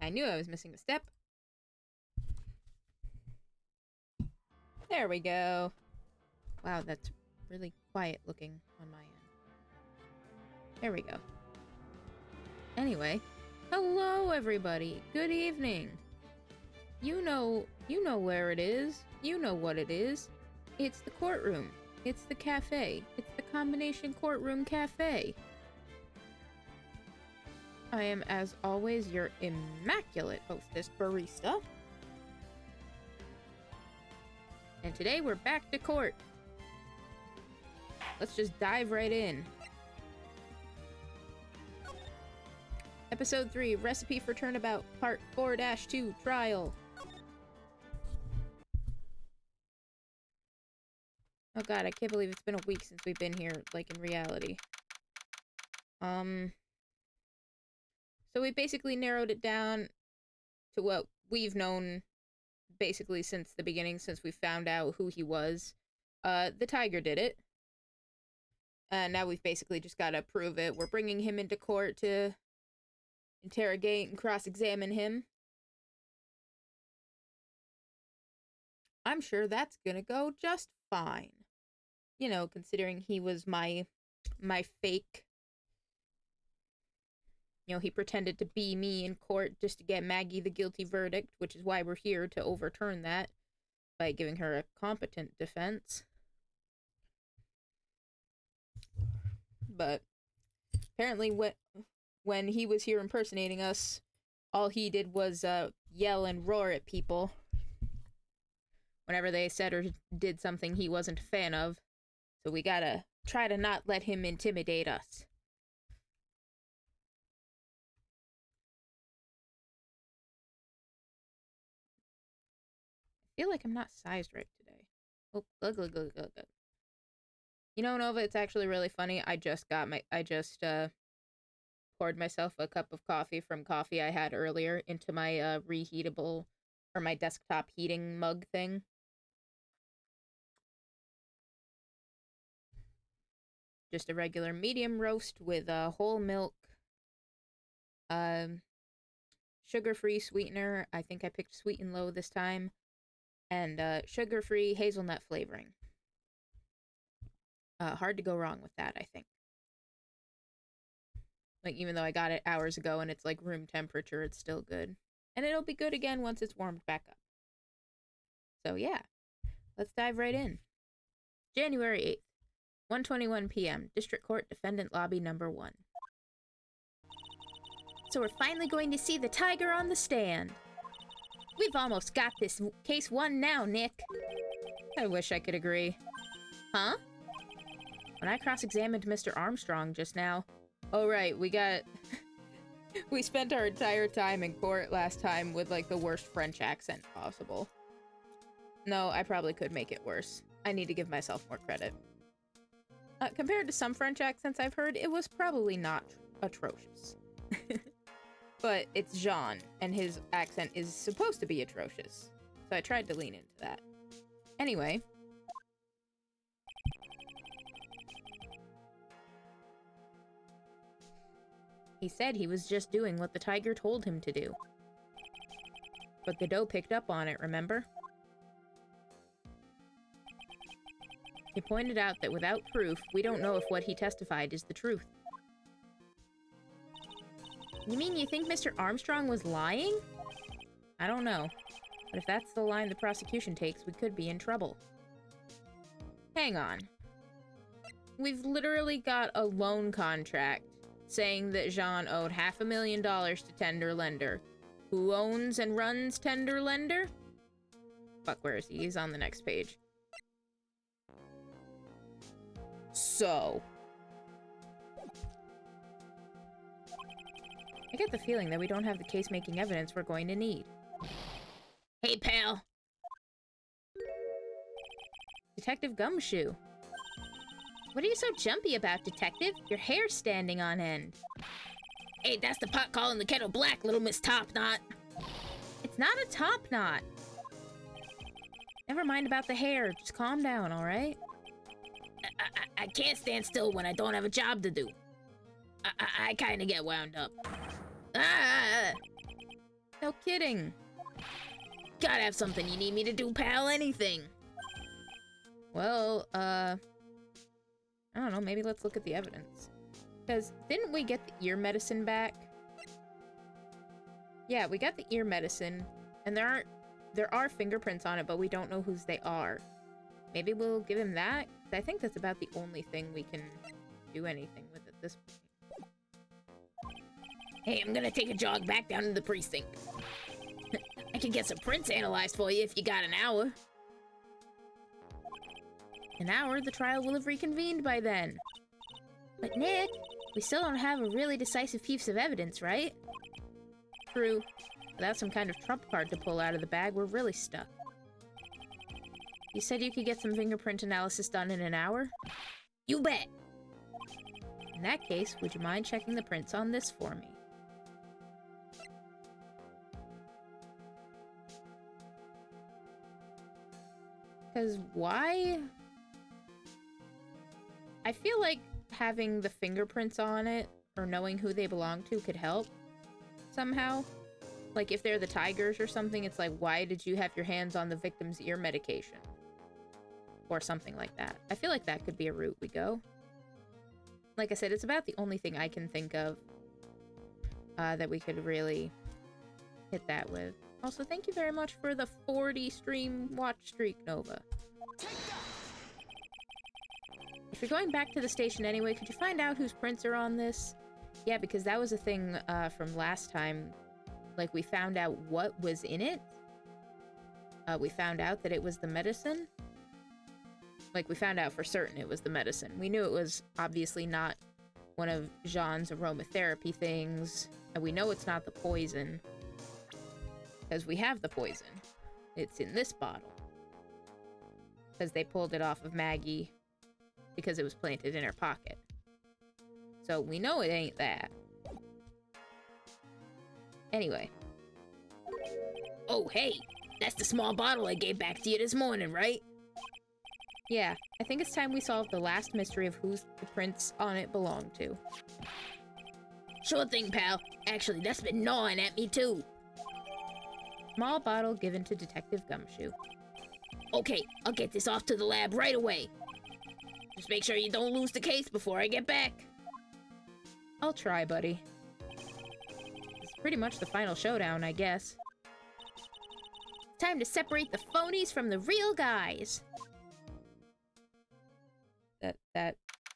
I knew I was missing a step. There we go. Wow, that's really quiet looking on my end. There we go. Anyway, hello everybody. Good evening. You know where it is. You know what it is. It's the courtroom. It's the cafe. It's the combination courtroom cafe. I am, as always, your immaculate hostess, Barista. And today we're back to court. Let's just dive right in. Episode 3, Recipe for Turnabout, Part 4-2, Trial. Oh god, I can't believe it's been a week since we've been here, like, in reality. So we basically narrowed it down to what we've known basically since the beginning, since we found out who he was. The tiger did it. And now we've basically just gotta prove it. We're bringing him into court to interrogate and cross-examine him. I'm sure that's gonna go just fine. You know, considering he was my fake. You know, he pretended to be me in court just to get Maggie the guilty verdict, which is why we're here to overturn that by giving her a competent defense. But apparently when he was here impersonating us, all he did was yell and roar at people whenever they said or did something he wasn't a fan of. So we gotta try to not let him intimidate us. I feel like I'm not sized right today. Oh, look. You know, Nova, it's actually really funny. I just poured myself a cup of coffee from coffee I had earlier into my reheatable, or my desktop heating mug thing. Just a regular medium roast with whole milk, sugar-free sweetener. I think I picked Sweet and Low this time. And sugar-free hazelnut flavoring. Hard to go wrong with that, I think. Like, even though I got it hours ago and it's like room temperature, it's still good. And it'll be good again once it's warmed back up. So yeah, let's dive right in. January 8th, 1:21 p.m., District Court Defendant Lobby number 1. So we're finally going to see the tiger on the stand. We've almost got this case won now, Nick. I wish I could agree. Huh? When I cross-examined Mr. Armstrong just now... Oh, right, we spent our entire time in court last time with, like, the worst French accent possible. No, I probably could make it worse. I need to give myself more credit. Compared to some French accents I've heard, it was probably not atrocious. But it's Jean, and his accent is supposed to be atrocious. So I tried to lean into that. Anyway. He said he was just doing what the tiger told him to do. But Godot picked up on it, remember? He pointed out that without proof, we don't know if what he testified is the truth. You mean you think Mr. Armstrong was lying? I don't know. But if that's the line the prosecution takes, we could be in trouble. Hang on. We've literally got a loan contract saying that Jean owed $500,000 to Tender Lender. Who owns and runs Tender Lender? Fuck, where is he? He's on the next page. So... I get the feeling that we don't have the case-making evidence we're going to need. Hey, pal! Detective Gumshoe. What are you so jumpy about, Detective? Your hair's standing on end. Hey, that's the pot calling the kettle black, little Miss Topknot. It's not a topknot. Never mind about the hair. Just calm down, alright? I can't stand still when I don't have a job to do. I kinda get wound up. Ah! No kidding. Gotta have something you need me to do, pal. Anything. Well, I don't know. Maybe let's look at the evidence. Because didn't we get the ear medicine back? Yeah, we got the ear medicine, and there are fingerprints on it, but we don't know whose they are. Maybe we'll give him that? 'Cause I think that's about the only thing we can do anything with at this point. Hey, I'm gonna take a jog back down to the precinct. I can get some prints analyzed for you if you got an hour. An hour? The trial will have reconvened by then. But Nick, we still don't have a really decisive piece of evidence, right? True. Without some kind of trump card to pull out of the bag, we're really stuck. You said you could get some fingerprint analysis done in an hour? You bet! In that case, would you mind checking the prints on this for me? Because why? I feel like having the fingerprints on it, or knowing who they belong to, could help somehow. Like, if they're the tigers or something, it's like, why did you have your hands on the victim's ear medication? Or something like that. I feel like that could be a route we go. Like I said, it's about the only thing I can think of that we could really hit that with. Also, thank you very much for the 40 stream watch streak, Nova. If you're going back to the station anyway, could you find out whose prints are on this? Yeah, because that was a thing from last time. Like, we found out what was in it. We found out that it was the medicine. Like, we found out for certain it was the medicine. We knew it was obviously not one of Jean's aromatherapy things. And we know it's not the poison. Because we have the poison. It's in this bottle. Because they pulled it off of Maggie because it was planted in her pocket. So we know it ain't that. Anyway. Oh, hey! That's the small bottle I gave back to you this morning, right? Yeah, I think it's time we solved the last mystery of whose the prints on it belong to. Sure thing, pal. Actually, that's been gnawing at me, too. Small bottle given to Detective Gumshoe. Okay, I'll get this off to the lab right away. Just make sure you don't lose the case before I get back. I'll try, buddy. It's pretty much the final showdown, I guess. Time to separate the phonies from the real guys.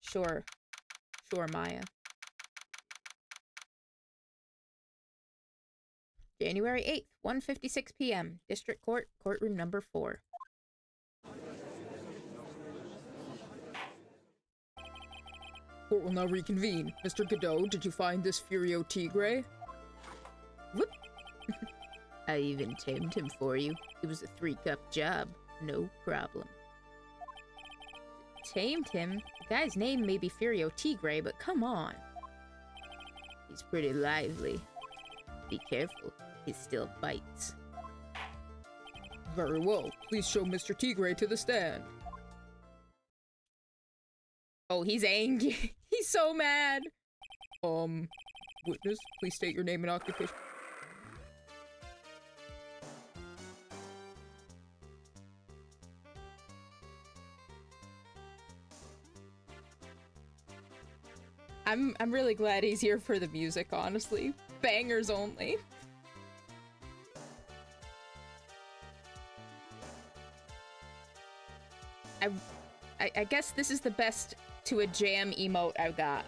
Sure, Maya. January 8th, 1:56 p.m. District Court, courtroom number 4. Court will now reconvene. Mr. Godot, did you find this Furio Tigre? Whoop. I even tamed him for you. It was a 3-cup job. No problem. Tamed him? The guy's name may be Furio Tigre, but come on. He's pretty lively. Be careful. He still bites. Very well. Please show Mr. Tigre to the stand. Oh, he's angry. He's so mad. Witness, please state your name and occupation. I'm really glad he's here for the music, honestly. Bangers only. I guess this is the best to a jam emote I've got.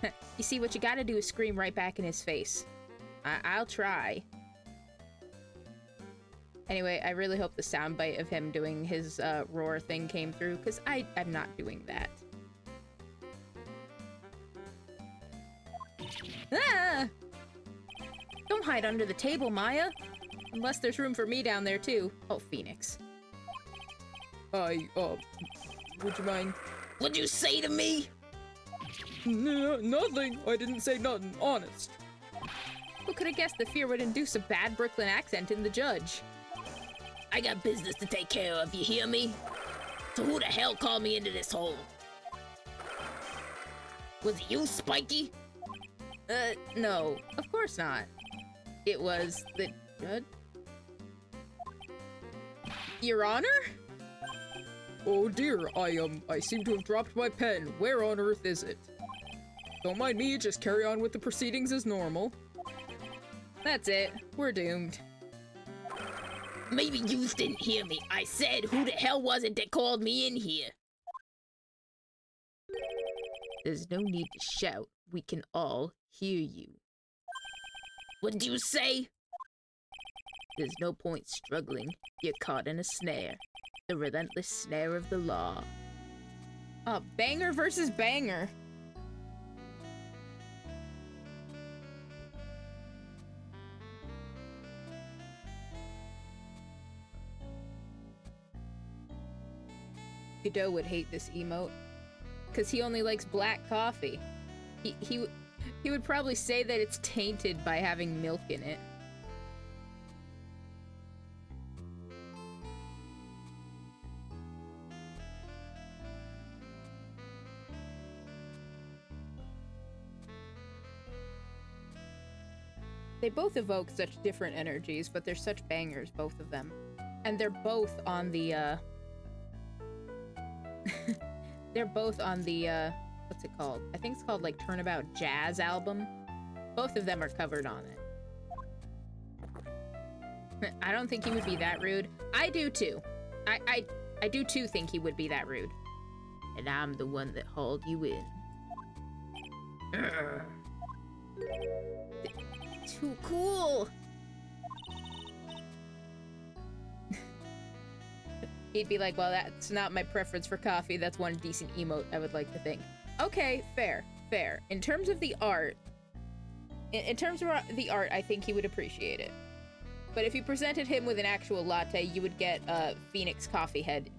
You see, what you gotta do is scream right back in his face. I'll try. Anyway, I really hope the soundbite of him doing his roar thing came through, because I'm not doing that. Ah! Don't hide under the table, Maya. Unless there's room for me down there, too. Oh, Phoenix. Would you mind? What'd you say to me? Nothing. I didn't say nothing, honest. Who could have guessed that fear would induce a bad Brooklyn accent in the judge? I got business to take care of, you hear me? So who the hell called me into this hole? Was it you, Spiky? No, of course not. it was the... Your Honor? Oh dear, I seem to have dropped my pen. Where on earth is it? Don't mind me, just carry on with the proceedings as normal. That's it. We're doomed. Maybe you didn't hear me. I said, who the hell was it that called me in here? There's no need to shout. We can all hear you. What did you say? There's no point struggling. You're caught in a snare. The relentless snare of the law. Oh, banger versus banger. Godot would hate this emote. Because he only likes black coffee. He would probably say that it's tainted by having milk in it. They both evoke such different energies, but they're such bangers, both of them. And they're both on the, they're both on the, what's it called? I think it's called, like, Turnabout Jazz album. Both of them are covered on it. I don't think he would be that rude. I do, too. I do, too, think he would be that rude. And I'm the one that hauled you in. Too cool! He'd be like, well, that's not my preference for coffee. That's one decent emote, I would like to think. Okay, fair, fair. In terms of the art, I think he would appreciate it. But if you presented him with an actual latte, you would get a Phoenix coffee head.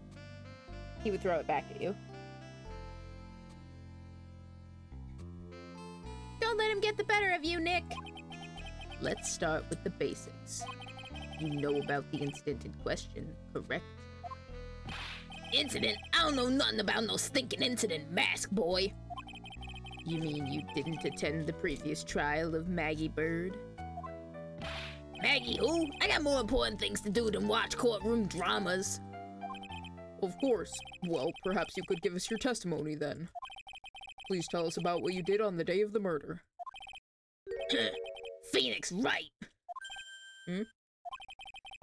He would throw it back at you. Don't let him get the better of you, Nick! Let's start with the basics. You know about the incident in question, correct? Incident? I don't know nothing about no stinking incident, mask boy. You mean you didn't attend the previous trial of Maggie Bird? Maggie who? I got more important things to do than watch courtroom dramas. Of course. Well, perhaps you could give us your testimony then. Please tell us about what you did on the day of the murder. Phoenix Wright. Hmm?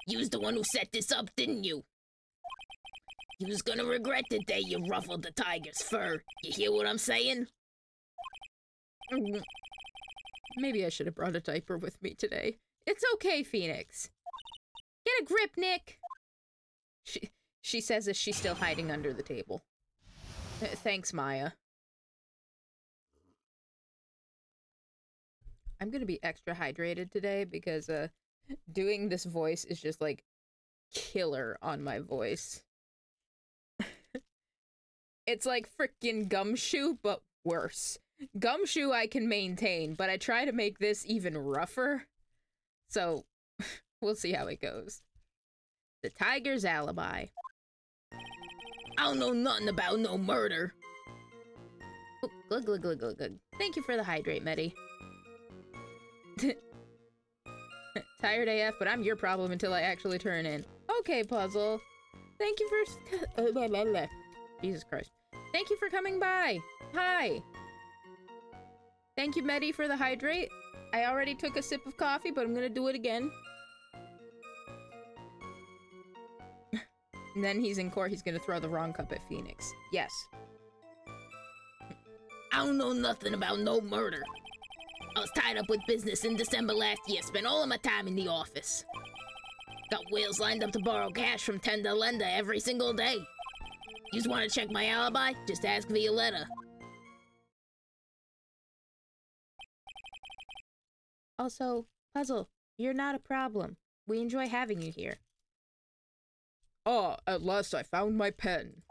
You was the one who set this up, didn't you? You was gonna regret the day you ruffled the tiger's fur. You hear what I'm saying? Maybe I should have brought a diaper with me today. It's okay, Phoenix. Get a grip, Nick! She says as she's still hiding under the table. Thanks, Maya. I'm gonna be extra hydrated today because, doing this voice is just, like, killer on my voice. It's like frickin' Gumshoe, but worse. Gumshoe I can maintain, but I try to make this even rougher. So, we'll see how it goes. The tiger's alibi. I don't know nothing about no murder. Oh, glug, glug, glug, glug, glug. Thank you for the hydrate, Medi. Tired AF, but I'm your problem until I actually turn in. Okay, Puzzle. Thank you for... Jesus Christ. Thank you for coming by. Hi. Thank you, Medi, for the hydrate. I already took a sip of coffee, but I'm gonna do it again. And then he's in court, he's gonna throw the wrong cup at Phoenix. Yes. I don't know nothing about no murder. I was tied up with business in December last year, spent all of my time in the office. Got whales lined up to borrow cash from Tender Lender every single day. You just want to check my alibi? Just ask Violetta. Also, Puzzle, you're not a problem. We enjoy having you here. Ah, at last I found my pen.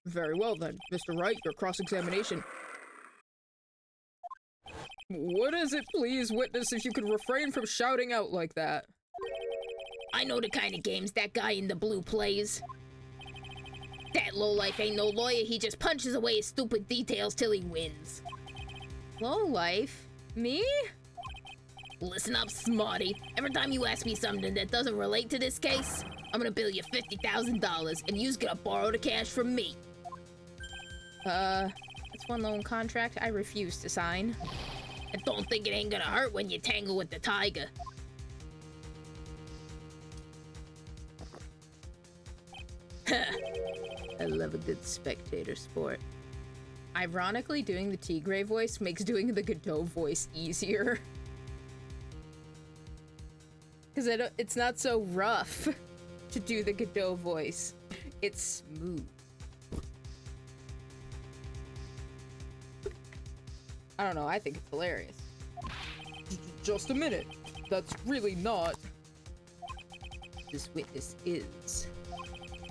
Very well then, Mr. Wright, your cross-examination. What is it, please, witness, if you could refrain from shouting out like that? I know the kind of games that guy in the blue plays. That lowlife ain't no lawyer, he just punches away his stupid details till he wins. Lowlife? Me? Listen up, smarty. Every time you ask me something that doesn't relate to this case, I'm gonna bill you $50,000 and you's gonna borrow the cash from me. That's one loan contract I refuse to sign. And don't think it ain't gonna hurt when you tangle with the tiger. I love a good spectator sport. Ironically, doing the Tigray voice makes doing the Godot voice easier. Because it's not so rough to do the Godot voice. It's smooth. I don't know, I think it's hilarious. Just a minute. That's really not. This witness is...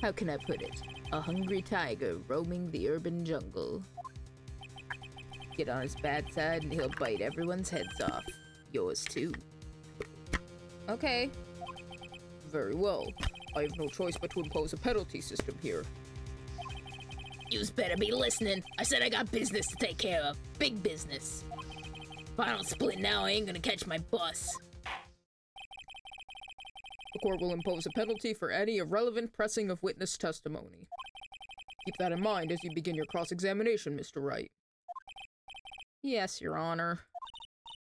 How can I put it? A hungry tiger roaming the urban jungle. Get on his bad side and he'll bite everyone's heads off. Yours too. Okay. Very well. I have no choice but to impose a penalty system here. Yous better be listening. I said I got business to take care of. Big business. If I don't split now, I ain't gonna catch my bus. The court will impose a penalty for any irrelevant pressing of witness testimony. Keep that in mind as you begin your cross-examination, Mr. Wright. Yes, Your Honor.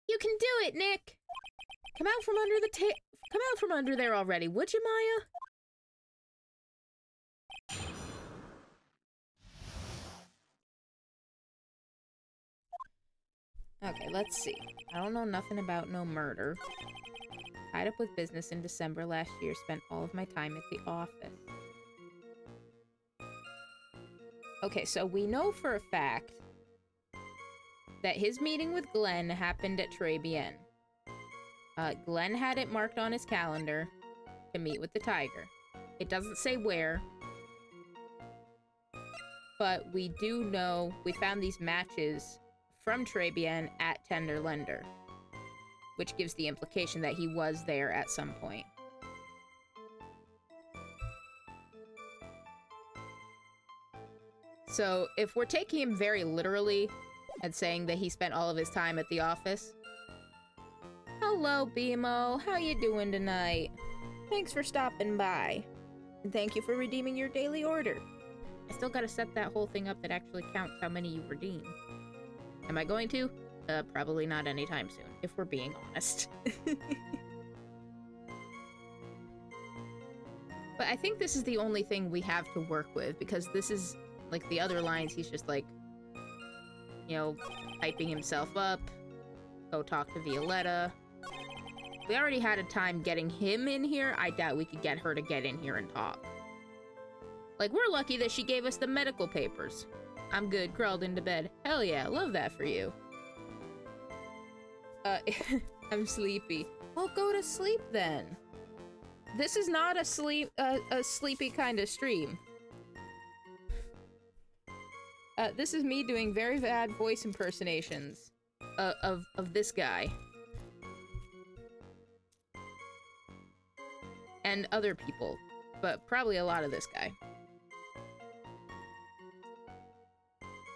You can do it, Nick! Come out from under come out from under there already, would you, Maya? Okay, let's see. I don't know nothing about no murder. Tied up with business in December last year, spent all of my time at the office. Okay, so we know for a fact that his meeting with Glenn happened at Tribulations. Glenn had it marked on his calendar to meet with the tiger. It doesn't say where, but we do know we found these matches from Tribulations at Tender Lender, which gives the implication that he was there at some point. So, if we're taking him very literally and saying that he spent all of his time at the office... Hello, BMO. How you doing tonight? Thanks for stopping by. And thank you for redeeming your daily order. I still gotta set that whole thing up that actually counts how many you redeem. Am I going to? Probably not anytime soon, if we're being honest. But I think this is the only thing we have to work with, because this is, like, the other lines, he's just, like, you know, hyping himself up. Go talk to Violetta. We already had a time getting him in here. I doubt we could get her to get in here and talk. Like, we're lucky that she gave us the medical papers. I'm good, crawled into bed. Hell yeah, love that for you. I'm sleepy. Well, go to sleep then. This is not a sleepy kind of stream. This is me doing very bad voice impersonations of this guy. And other people, but probably a lot of this guy.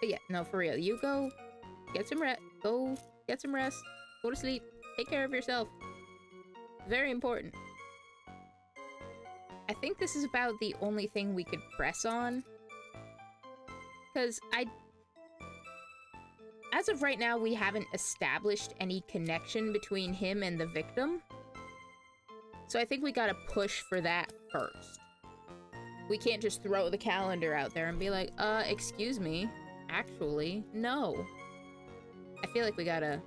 But yeah, no, for real. You go get some rest. Go get some rest. Go to sleep. Take care of yourself. Very important. I think this is about the only thing we could press on. Because as of right now, we haven't established any connection between him and the victim. So I think we gotta push for that first. We can't just throw the calendar out there and be like, excuse me. Actually, no. I feel like we gotta...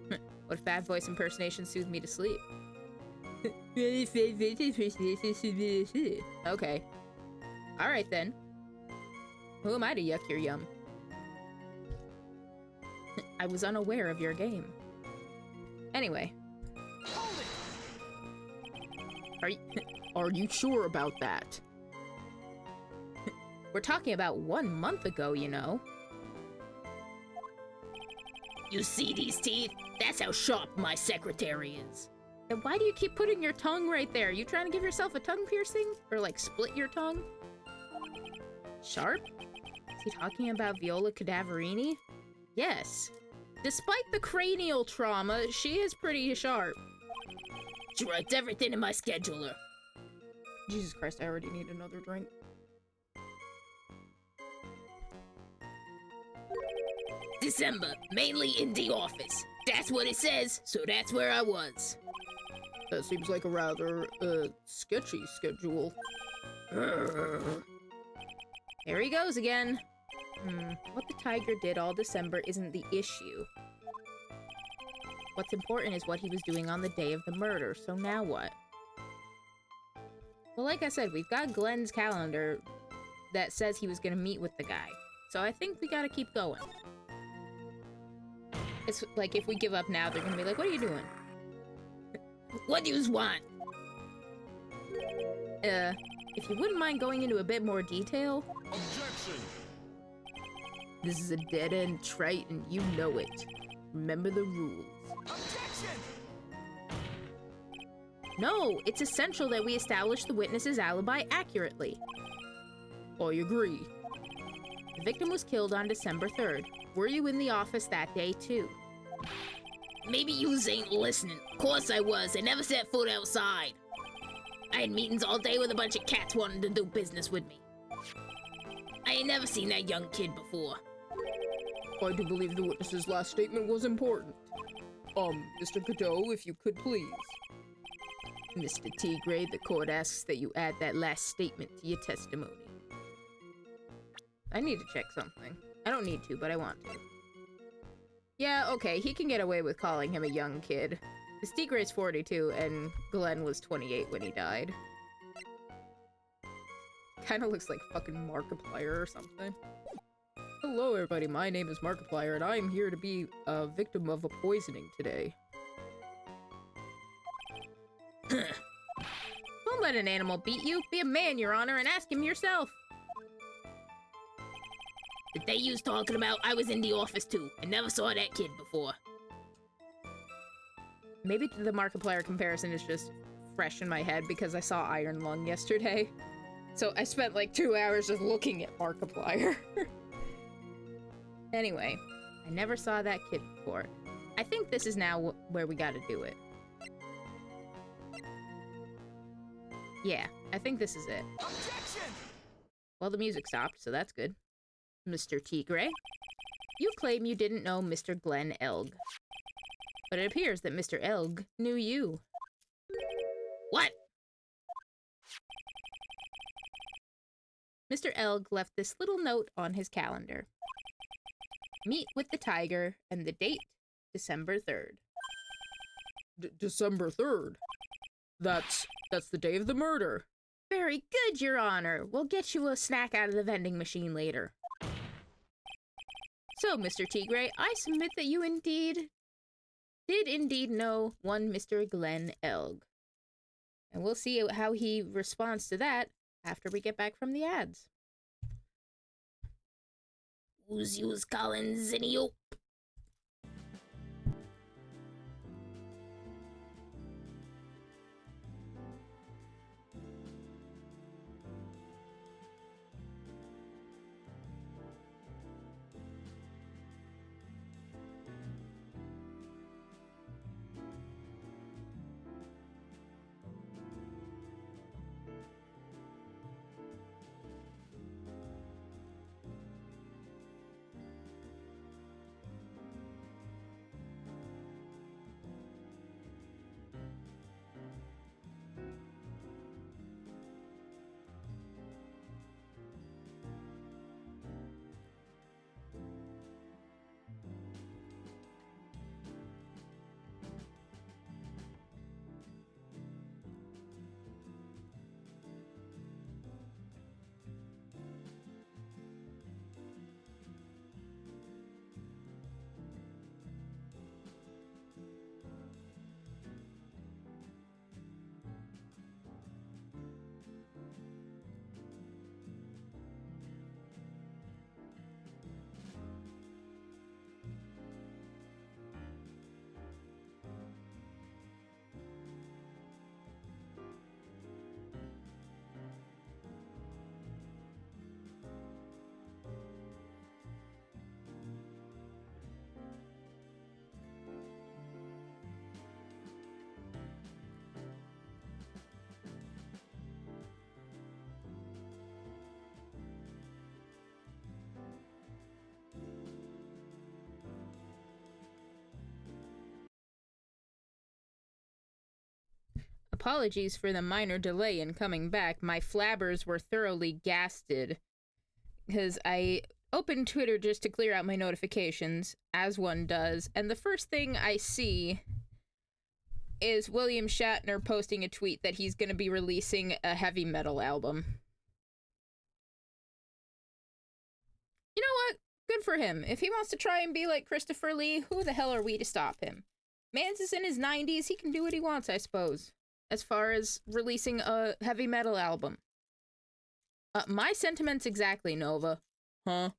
What if bad voice impersonation soothed me to sleep? Okay. Alright then. Who am I to yuck your yum? I was unaware of your game. Anyway. Are you sure about that? We're talking about 1 month ago, you know. You see these teeth? That's how sharp my secretary is. And why do you keep putting your tongue right there? You trying to give yourself a tongue piercing? Or like split your tongue? Sharp? Is he talking about Viola Cadaverini? Yes. Despite the cranial trauma, she is pretty sharp. She writes everything in my scheduler. Jesus Christ, I already need another drink. December, mainly in the office. That's what it says, so that's where I was. That seems like a rather, sketchy schedule. There he goes again. What the tiger did all December isn't the issue. What's important is what he was doing on the day of the murder, so now what? Well, like I said, we've got Glenn's calendar that says he was gonna meet with the guy. So I think we gotta keep going. It's like, if we give up now, they're gonna be like, what are you doing? What do you want? If you wouldn't mind going into a bit more detail. Objection! This is a dead-end trite, and you know it. Remember the rules. Objection! No, it's essential that we establish the witness's alibi accurately. I agree. The victim was killed on December 3rd. Were you in the office that day, too? Maybe yous ain't listening. Of course I was. I never set foot outside. I had meetings all day with a bunch of cats wanting to do business with me. I ain't never seen that young kid before. I do believe the witness's last statement was important. Mr. Godot, if you could please. Mr. Tigre, the court asks that you add that last statement to your testimony. I need to check something. I don't need to, but I want to. Yeah, okay, he can get away with calling him a young kid. This Tigre's 42, and Glenn was 28 when he died. Kinda looks like fucking Markiplier or something. Hello everybody, my name is Markiplier, and I am here to be a victim of a poisoning today. Don't let an animal beat you. Be a man, Your Honor, and ask him yourself. The day you was talking about, I was in the office too. I never saw that kid before. Maybe the Markiplier comparison is just fresh in my head because I saw Iron Lung yesterday. So I spent like 2 hours just looking at Markiplier. Anyway, I never saw that kid before. I think this is now where we gotta do it. Yeah, I think this is it. Objection! Well, the music stopped, so that's good. Mr. Tigre, you claim you didn't know Mr. Glenn Elg. But it appears that Mr. Elg knew you. What? Mr. Elg left this little note on his calendar. Meet with the tiger, and the date, December 3rd. December 3rd? That's the day of the murder. Very good, Your Honor. We'll get you a snack out of the vending machine later. So, Mr. Tigre, I submit that you did indeed know one Mr. Glenn Elg. And we'll see how he responds to that after we get back from the ads. Who's yous calling Zinio? Apologies for the minor delay in coming back. My flabbers were thoroughly gasted. Because I opened Twitter just to clear out my notifications, as one does, and the first thing I see is William Shatner posting a tweet that he's going to be releasing a heavy metal album. You know what? Good for him. If he wants to try and be like Christopher Lee, who the hell are we to stop him? Mans is in his 90s, he can do what he wants, I suppose, as far as releasing a heavy metal album. My sentiments exactly, Nova. Huh?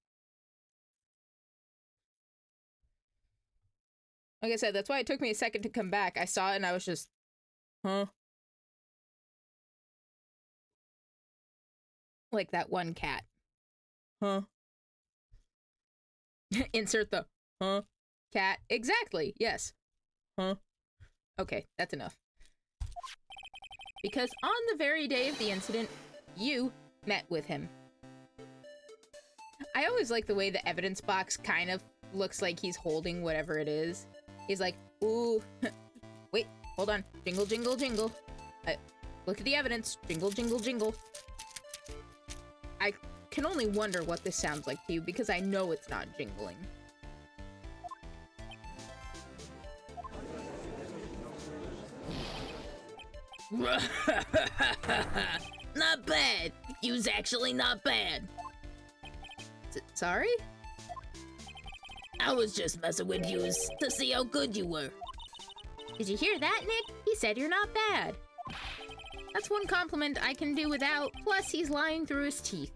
Like I said, that's why it took me a second to come back. I saw it and I was just, huh? Like that one cat. Huh? Insert the, huh? Cat. Exactly, yes. Huh? Okay, that's enough. Because on the very day of the incident, you met with him. I always like the way the evidence box kind of looks like he's holding whatever it is. He's like, ooh, wait, hold on. Jingle, jingle, jingle. Look at the evidence. Jingle, jingle, jingle. I can only wonder what this sounds like to you because I know it's not jingling. Not bad. You's actually not bad. Sorry? I was just messing with yous to see how good you were. Did you hear that, Nick? He said you're not bad. That's one compliment I can do without, plus he's lying through his teeth.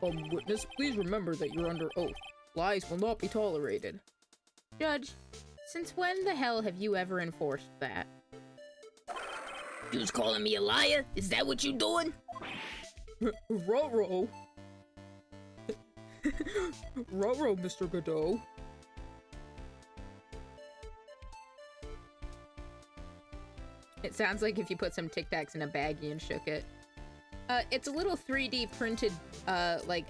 Witness, please remember that you're under oath. Lies will not be tolerated. Judge, since when the hell have you ever enforced that? You's calling me a liar? Is that what you doing? Ruh-roh. Ruh-roh, Mr. Godot. It sounds like if you put some Tic Tacs in a baggie and shook it. It's a little 3D printed, like,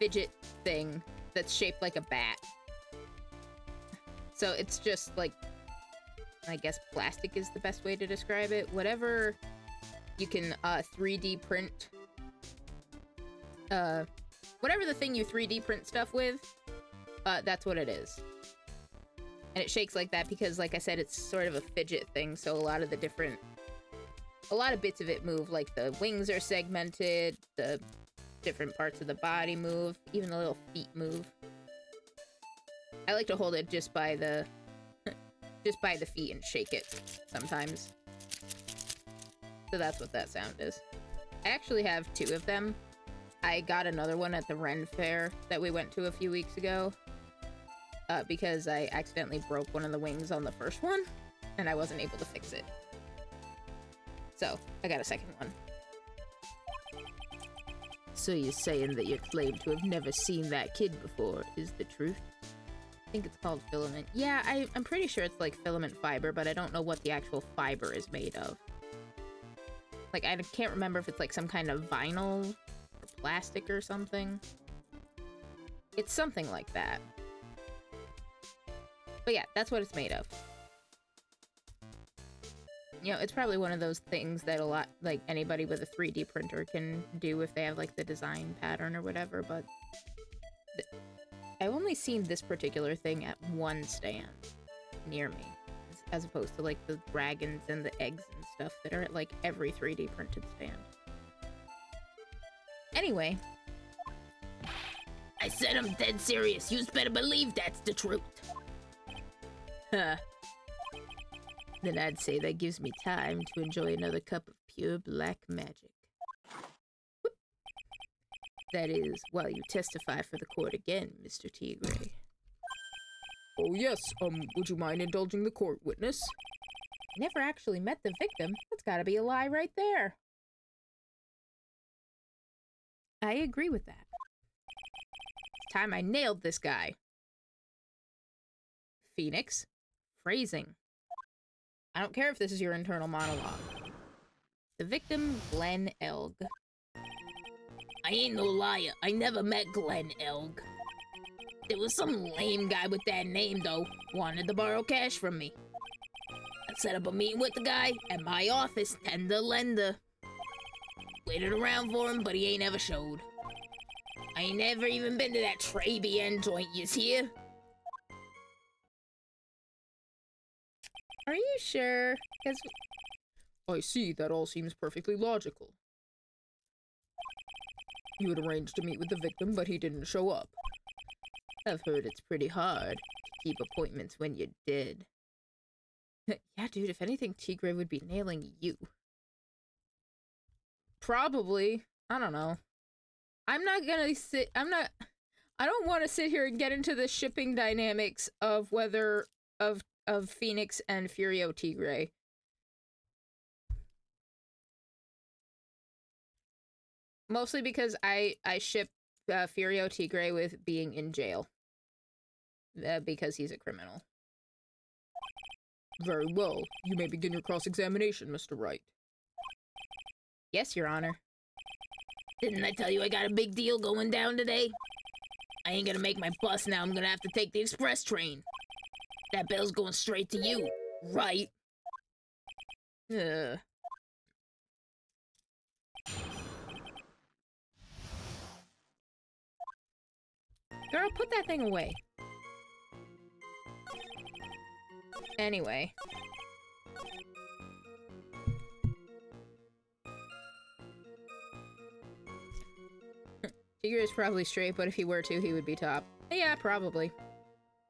fidget thing that's shaped like a bat. So it's just, like, I guess plastic is the best way to describe it. Whatever you can, 3D print, whatever the thing you 3D print stuff with, that's what it is. And it shakes like that because, like I said, it's sort of a fidget thing, so a lot of bits of it move, like the wings are segmented, the different parts of the body move, even the little feet move. I like to hold it just by the feet and shake it sometimes. So that's what that sound is. I actually have 2 of them. I got another one at the Ren Fair that we went to a few weeks ago. Because I accidentally broke one of the wings on the first one, and I wasn't able to fix it. So, I got a second one. So you're saying that you claim to have never seen that kid before is the truth? I think it's called filament. Yeah, I'm pretty sure it's like filament fiber, but I don't know what the actual fiber is made of. Like, I can't remember if it's like some kind of vinyl or plastic or something. It's something like that. But yeah, that's what it's made of. You know, it's probably one of those things that like anybody with a 3D printer can do if they have like the design pattern or whatever, but I've only seen this particular thing at one stand near me, as opposed to like the dragons and the eggs and stuff that are at like every 3D printed stand. Anyway. I said I'm dead serious. You better believe that's the truth. Huh. Then I'd say that gives me time to enjoy another cup of pure black magic. Whoop. That is, while you testify for the court again, Mr. Tigre. Oh yes, would you mind indulging the court, witness? I never actually met the victim. That's gotta be a lie right there. I agree with that. It's time I nailed this guy. Phoenix. Phrasing. I don't care if this is your internal monologue. The victim, Glenn Elg. I ain't no liar. I never met Glenn Elg. There was some lame guy with that name, though. Wanted to borrow cash from me. As Set up a meeting with the guy at my office, Tender Lender. Waited around for him, but he ain't ever showed. I ain't never even been to that Tribulations joint, you hear? Are you sure? Because I see, that all seems perfectly logical. You had arranged to meet with the victim, but he didn't show up. I've heard it's pretty hard to keep appointments when you're dead. Yeah, dude, if anything, Tigre would be nailing you. Probably. I don't know. I don't want to sit here and get into the shipping dynamics of whether of Phoenix and Furio Tigre. Mostly because I ship Furio Tigre with being in jail. Because he's a criminal. Very well. You may begin your cross-examination, Mr. Wright. Yes, Your Honor. Didn't I tell you I got a big deal going down today? I ain't gonna make my bus now. I'm gonna have to take the express train. That bill's going straight to you, right? Ugh. Girl, put that thing away. Anyway. Tigre is probably straight, but if he were to, he would be top. Yeah, probably.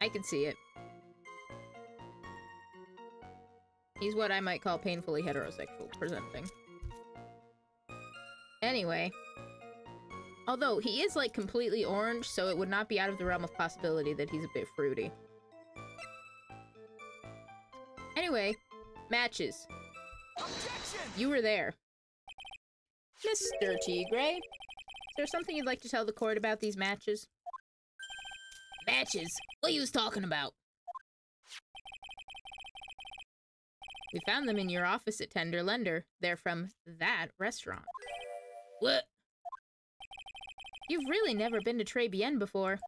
I can see it. He's what I might call painfully heterosexual presenting. Anyway. Although, he is, like, completely orange, so it would not be out of the realm of possibility that he's a bit fruity. Anyway, matches. Objection! You were there. Mr. Tigre, is there something you'd like to tell the court about these matches? Matches? What you was talking about? We found them in your office at Tender Lender. They're from that restaurant. What? You've really never been to Tribulations before.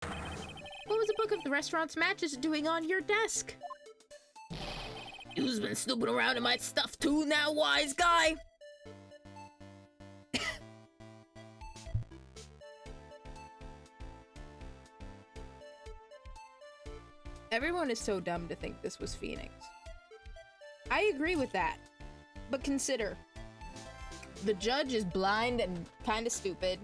What was the book of the restaurant's matches doing on your desk? You've been snooping around in my stuff too now, wise guy? Everyone is so dumb to think this was Phoenix. I agree with that. But consider, the judge is blind and kinda stupid,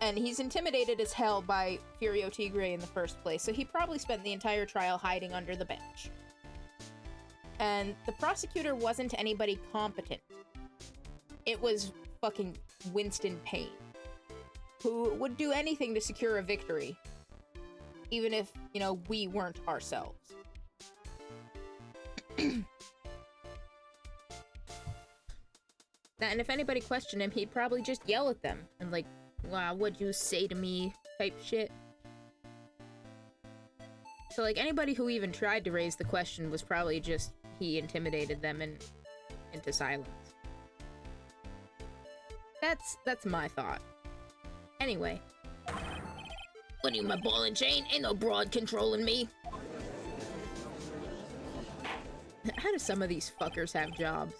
and he's intimidated as hell by Furio Tigre in the first place, so he probably spent the entire trial hiding under the bench. And the prosecutor wasn't anybody competent. It was fucking Winston Payne, who would do anything to secure a victory, even if, you know, we weren't ourselves. And if anybody questioned him, he'd probably just yell at them and like, wow, what'd you say to me type shit. So like anybody who even tried to raise the question was probably just, he intimidated them into silence. That's my thought. Anyway. What are you, my ball and chain? Ain't no broad controlling me. How do some of these fuckers have jobs?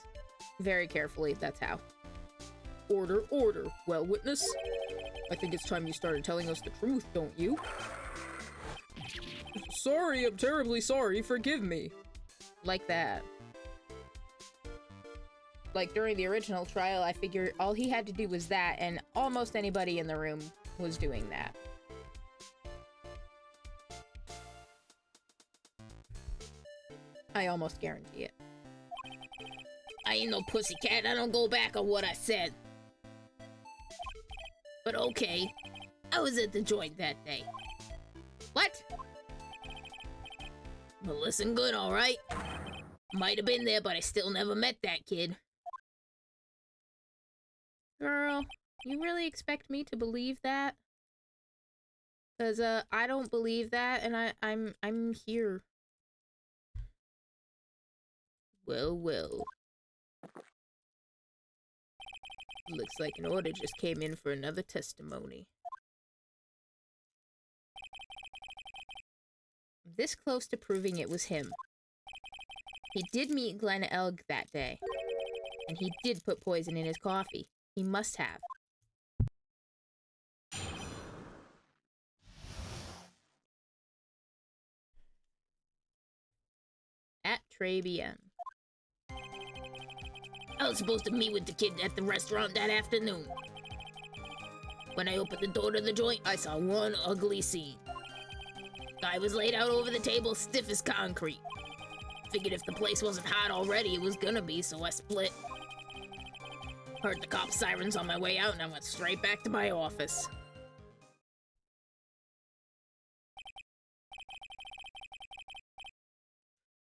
Very carefully, that's how. Order, order. Well, witness? I think it's time you started telling us the truth, don't you? Sorry, I'm terribly sorry. Forgive me. Like that. Like, during the original trial, I figured all he had to do was that, and almost anybody in the room was doing that. I almost guarantee it. I ain't no pussycat. I don't go back on what I said. But okay, I was at the joint that day. What? But listen good, alright? Might have been there, but I still never met that kid. Girl, you really expect me to believe that? Cause I don't believe that, and I'm here. Well, well. Looks like an order just came in for another testimony. I'm this close to proving it was him. He did meet Glenn Elg that day, and he did put poison in his coffee. He must have. At Tribulations. I was supposed to meet with the kid at the restaurant that afternoon. When I opened the door to the joint, I saw one ugly scene. Guy was laid out over the table, stiff as concrete. Figured if the place wasn't hot already, it was gonna be, so I split. Heard the cop sirens on my way out, and I went straight back to my office.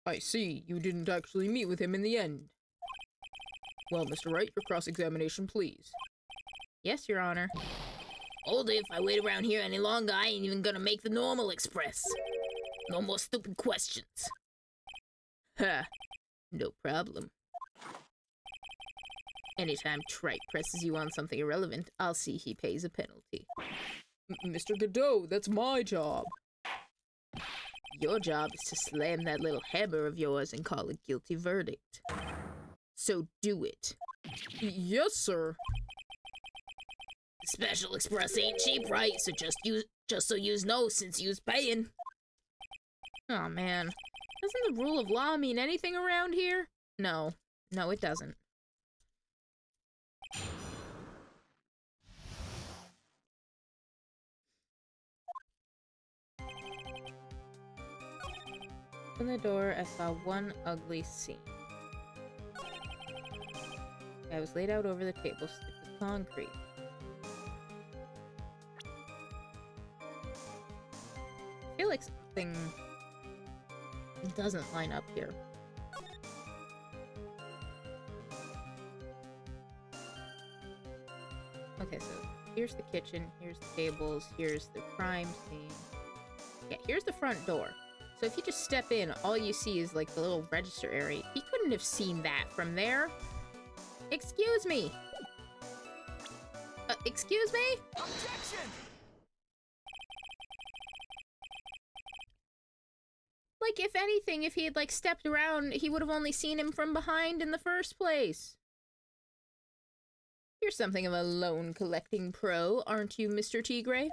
I see, you didn't actually meet with him in the end. Well, Mr. Wright, your cross-examination, please. Yes, Your Honor. Hold it, if I wait around here any longer, I ain't even gonna make the normal express. No more stupid questions. Ha! No problem. Anytime Trite presses you on something irrelevant, I'll see he pays a penalty. Mr. Godot, that's my job. Your job is to slam that little hammer of yours and call a guilty verdict. So do it. Yes, sir. Special Express ain't cheap, right? So just so yous know, since yous paying. Oh man. Doesn't the rule of law mean anything around here? No. No, it doesn't. Open the door, I saw one ugly scene. I was laid out over the table, stiff as concrete. I feel like something doesn't line up here. Okay, so here's the kitchen, here's the tables, here's the crime scene. Yeah, here's the front door. So if you just step in, all you see is like the little register area. He couldn't have seen that from there. Excuse me. Excuse me? Objection! Like, if anything, if he had, like, stepped around, he would have only seen him from behind in the first place. You're something of a loan collecting pro, aren't you, Mr. Tigre?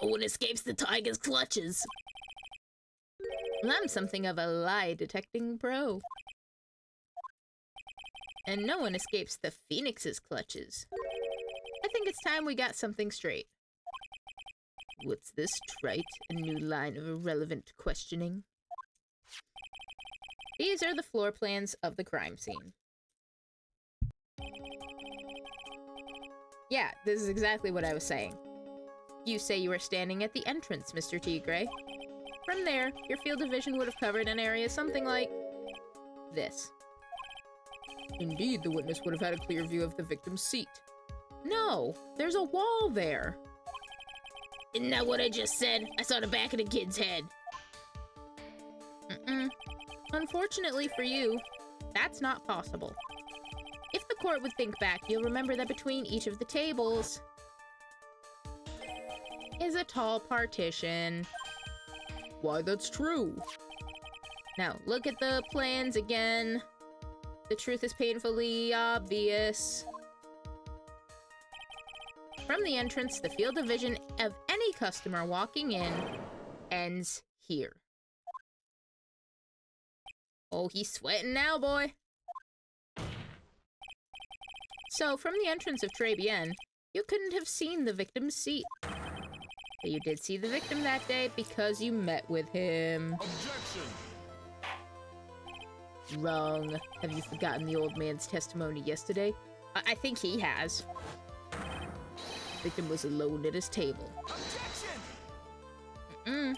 No one escapes the tiger's clutches. Well, I'm something of a lie detecting pro. And no one escapes the Phoenix's clutches. I think it's time we got something straight. What's this, Trite? A new line of irrelevant questioning? These are the floor plans of the crime scene. Yeah, this is exactly what I was saying. You say you were standing at the entrance, Mr. Tigre. From there, your field of vision would have covered an area something like this. Indeed, the witness would have had a clear view of the victim's seat. No, there's a wall there. Isn't that what I just said? I saw the back of the kid's head. Unfortunately for you, that's not possible. If the court would think back, you'll remember that between each of the tables is a tall partition. Why, that's true. Now, look at the plans again. The truth is painfully obvious. From the entrance, the field of vision of any customer walking in ends here. Oh, he's sweating now, boy. So, from the entrance of Tribulations, you couldn't have seen the victim's seat. But you did see the victim that day because you met with him. Objection! Wrong. Have you forgotten the old man's testimony yesterday? I think he has. The victim was alone at his table. Objection!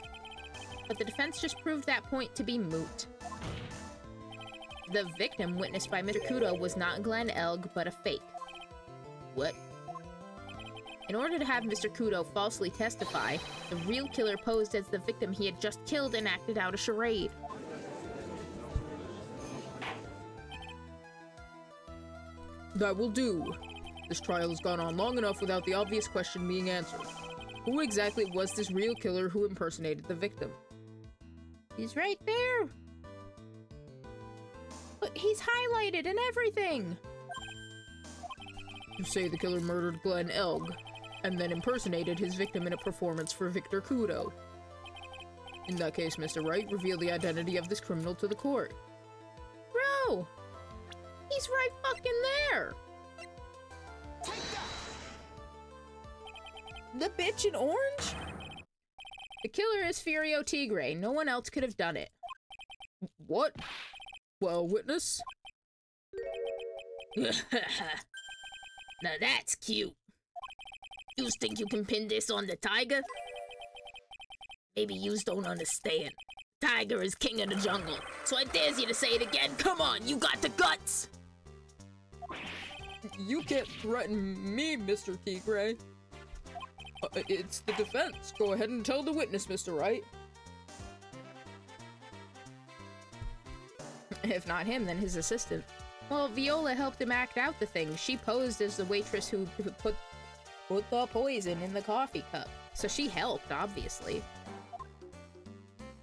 But the defense just proved that point to be moot. The victim witnessed by Mr. Kudo was not Glenn Elg, but a fake. What? In order to have Mr. Kudo falsely testify, the real killer posed as the victim he had just killed and acted out a charade. That will do. This trial has gone on long enough without the obvious question being answered. Who exactly was this real killer who impersonated the victim? He's right there. But he's highlighted and everything! You say the killer murdered Glenn Elg, and then impersonated his victim in a performance for Victor Kudo. In that case, Mr. Wright, reveal the identity of this criminal to the court. Bro! He's right fucking there! The bitch in orange? The killer is Furio Tigre. No one else could have done it. What? Well, witness? Now that's cute. You think you can pin this on the tiger? Maybe yous don't understand. Tiger is king of the jungle, so I dares you to say it again. Come on, you got the guts! You can't threaten me, Mr. Tigre. It's the defense. Go ahead and tell the witness, Mr. Wright. If not him, then his assistant. Well, Viola helped him act out the thing. She posed as the waitress who put the poison in the coffee cup. So she helped, obviously.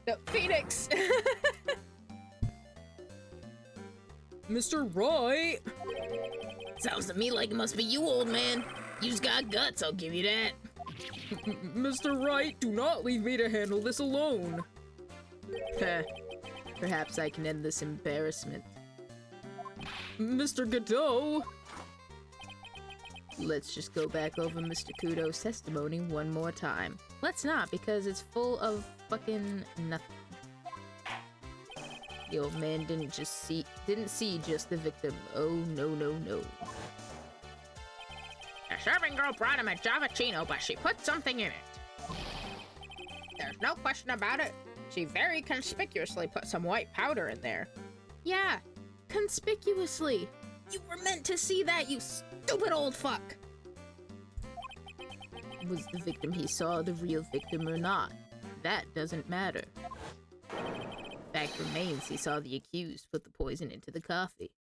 No, Phoenix! Mr. Wright! Sounds to me like it must be you, old man. You's got guts, I'll give you that. Mr. Wright, do not leave me to handle this alone. Perhaps I can end this embarrassment. Mr. Godot! Let's just go back over Mr. Kudo's testimony one more time. Let's not, because it's full of fucking nothing. The old man didn't see just the victim. Oh, no, no, no. The serving girl brought him a Javachino, but she put something in it. There's no question about it. She very conspicuously put some white powder in there. Yeah, conspicuously. You were meant to see that, you stupid old fuck. Was the victim he saw the real victim or not? That doesn't matter. Fact remains he saw the accused put the poison into the coffee.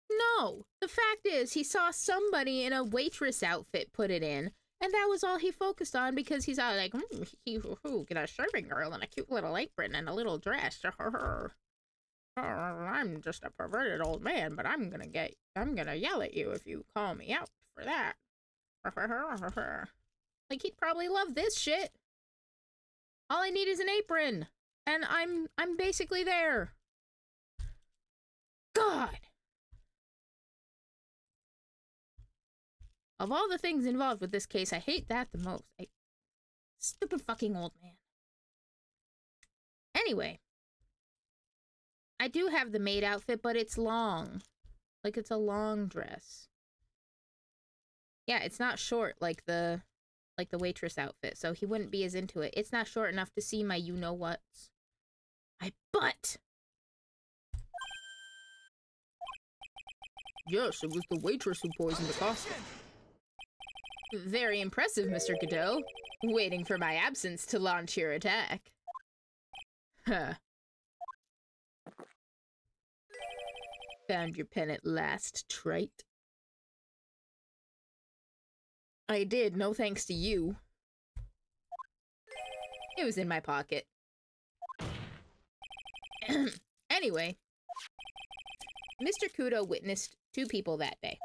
No! The fact is he saw somebody in a waitress outfit put it in, and that was all he focused on because he's all like, get a serving girl in a cute little apron and a little dress. I'm just a perverted old man, but I'm gonna yell at you if you call me out for that. Like, he'd probably love this shit. All I need is an apron, and I'm basically there. God! Of all the things involved with this case, I hate that the most. Stupid fucking old man. Anyway. I do have the maid outfit, but it's long. Like, it's a long dress. Yeah, it's not short like the waitress outfit, so he wouldn't be as into it. It's not short enough to see my you-know-whats. My butt! Yes, it was the waitress who poisoned the coffee. Very impressive, Mr. Godot. Waiting for my absence to launch your attack. Huh. Found your pen at last, trite. I did, no thanks to you. It was in my pocket. Anyway, Mr. Kudo witnessed two people that day.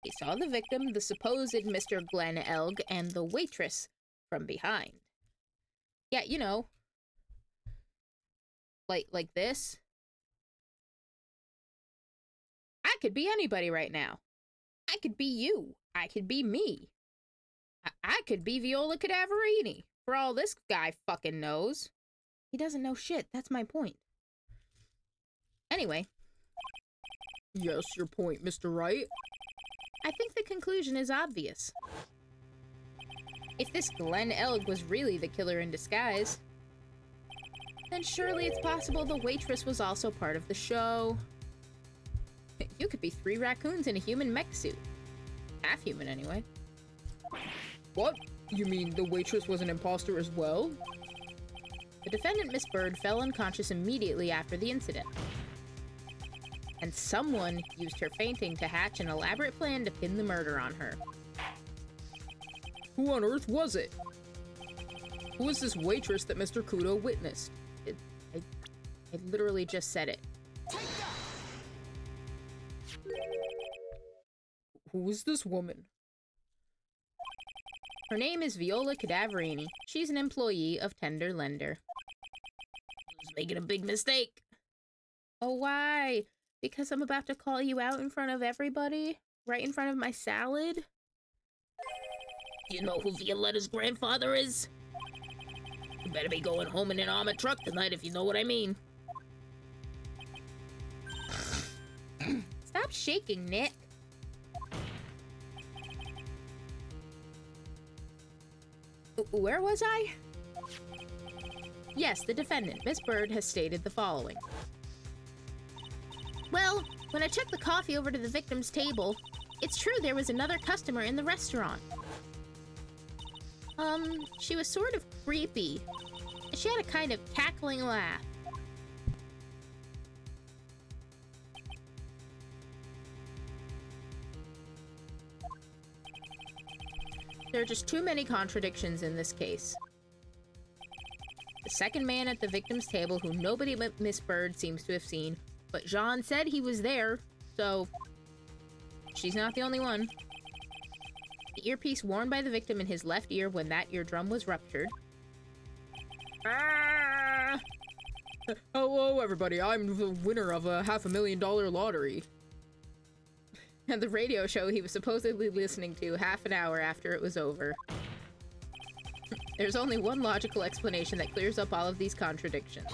He saw the victim, the supposed Mr. Glenn Elg, and the waitress from behind. Yeah, you know. Like this. I could be anybody right now. I could be you. I could be me. I could be Viola Cadaverini, for all this guy fucking knows. He doesn't know shit, that's my point. Anyway. Yes, your point, Mr. Wright. I think the conclusion is obvious. If this Glenn Elg was really the killer in disguise, then surely it's possible the waitress was also part of the show. You could be 3 raccoons in a human mech suit. Half human, anyway. What? You mean the waitress was an imposter as well? The defendant, Miss Bird, fell unconscious immediately after the incident. And someone used her fainting to hatch an elaborate plan to pin the murder on her. Who on earth was it? Who was this waitress that Mr. Kudo witnessed? I literally just said it. Who is this woman? Her name is Viola Cadaverini. She's an employee of Tender Lender. Who's making a big mistake? Oh, why? Because I'm about to call you out in front of everybody? Right in front of my salad? Do you know who Violetta's grandfather is? You better be going home in an armored truck tonight if you know what I mean. Stop shaking, Nick. Where was I? Yes, the defendant, Miss Bird, has stated the following. Well, when I took the coffee over to the victim's table, it's true there was another customer in the restaurant. She was sort of creepy. She had a kind of cackling laugh. There are just too many contradictions in this case. The second man at the victim's table, who nobody but Miss Bird seems to have seen, but Jean said he was there, so she's not the only one. The earpiece worn by the victim in his left ear when that eardrum was ruptured. Ah! Hello, everybody. I'm the winner of a $500,000 lottery. And the radio show he was supposedly listening to half an hour after it was over. There's only one logical explanation that clears up all of these contradictions.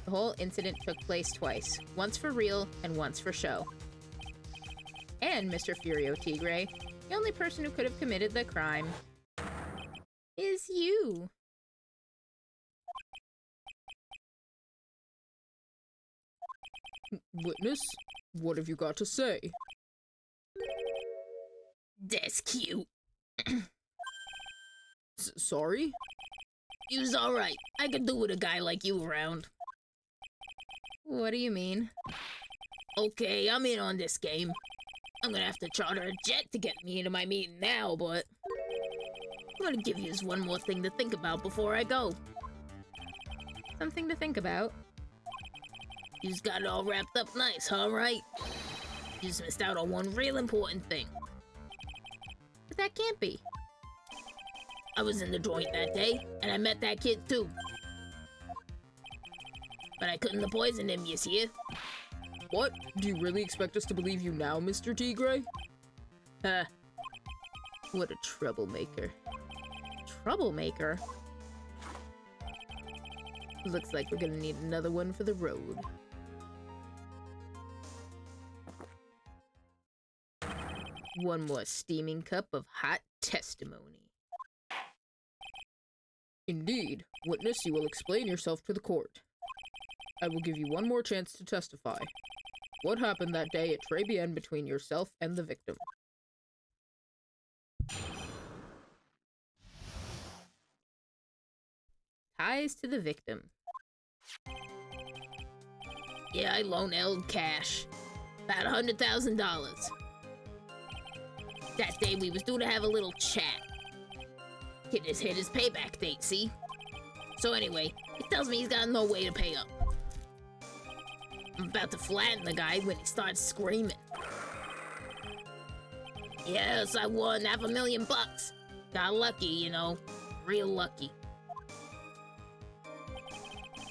The whole incident took place twice, once for real and once for show. And, Mr. Furio Tigre, the only person who could have committed the crime is you. Witness, what have you got to say? That's cute. Sorry? You's alright. I could do with a guy like you around. What do you mean? Okay, I'm in on this game. I'm gonna have to charter a jet to get me into my meeting now, but I'm gonna give you one more thing to think about before I go. Something to think about. You just got it all wrapped up nice, huh, right? You just missed out on one real important thing. But that can't be. I was in the joint that day, and I met that kid too. But I couldn't have poisoned him, you see? What? Do you really expect us to believe you now, Mr. Tigre? Huh. What a troublemaker. Troublemaker? Looks like we're gonna need another one for the road. One more steaming cup of hot testimony. Indeed. Witness, you will explain yourself to the court. I will give you one more chance to testify. What happened that day at Tribulations between yourself and the victim? Ties to the victim. Yeah, I loaned Eld cash. About $100,000. That day we was due to have a little chat. Kid just hit his payback date, see? So anyway, he tells me he's got no way to pay up. I'm about to flatten the guy when he starts screaming. Yes, I won $500,000. Got lucky, you know. Real lucky.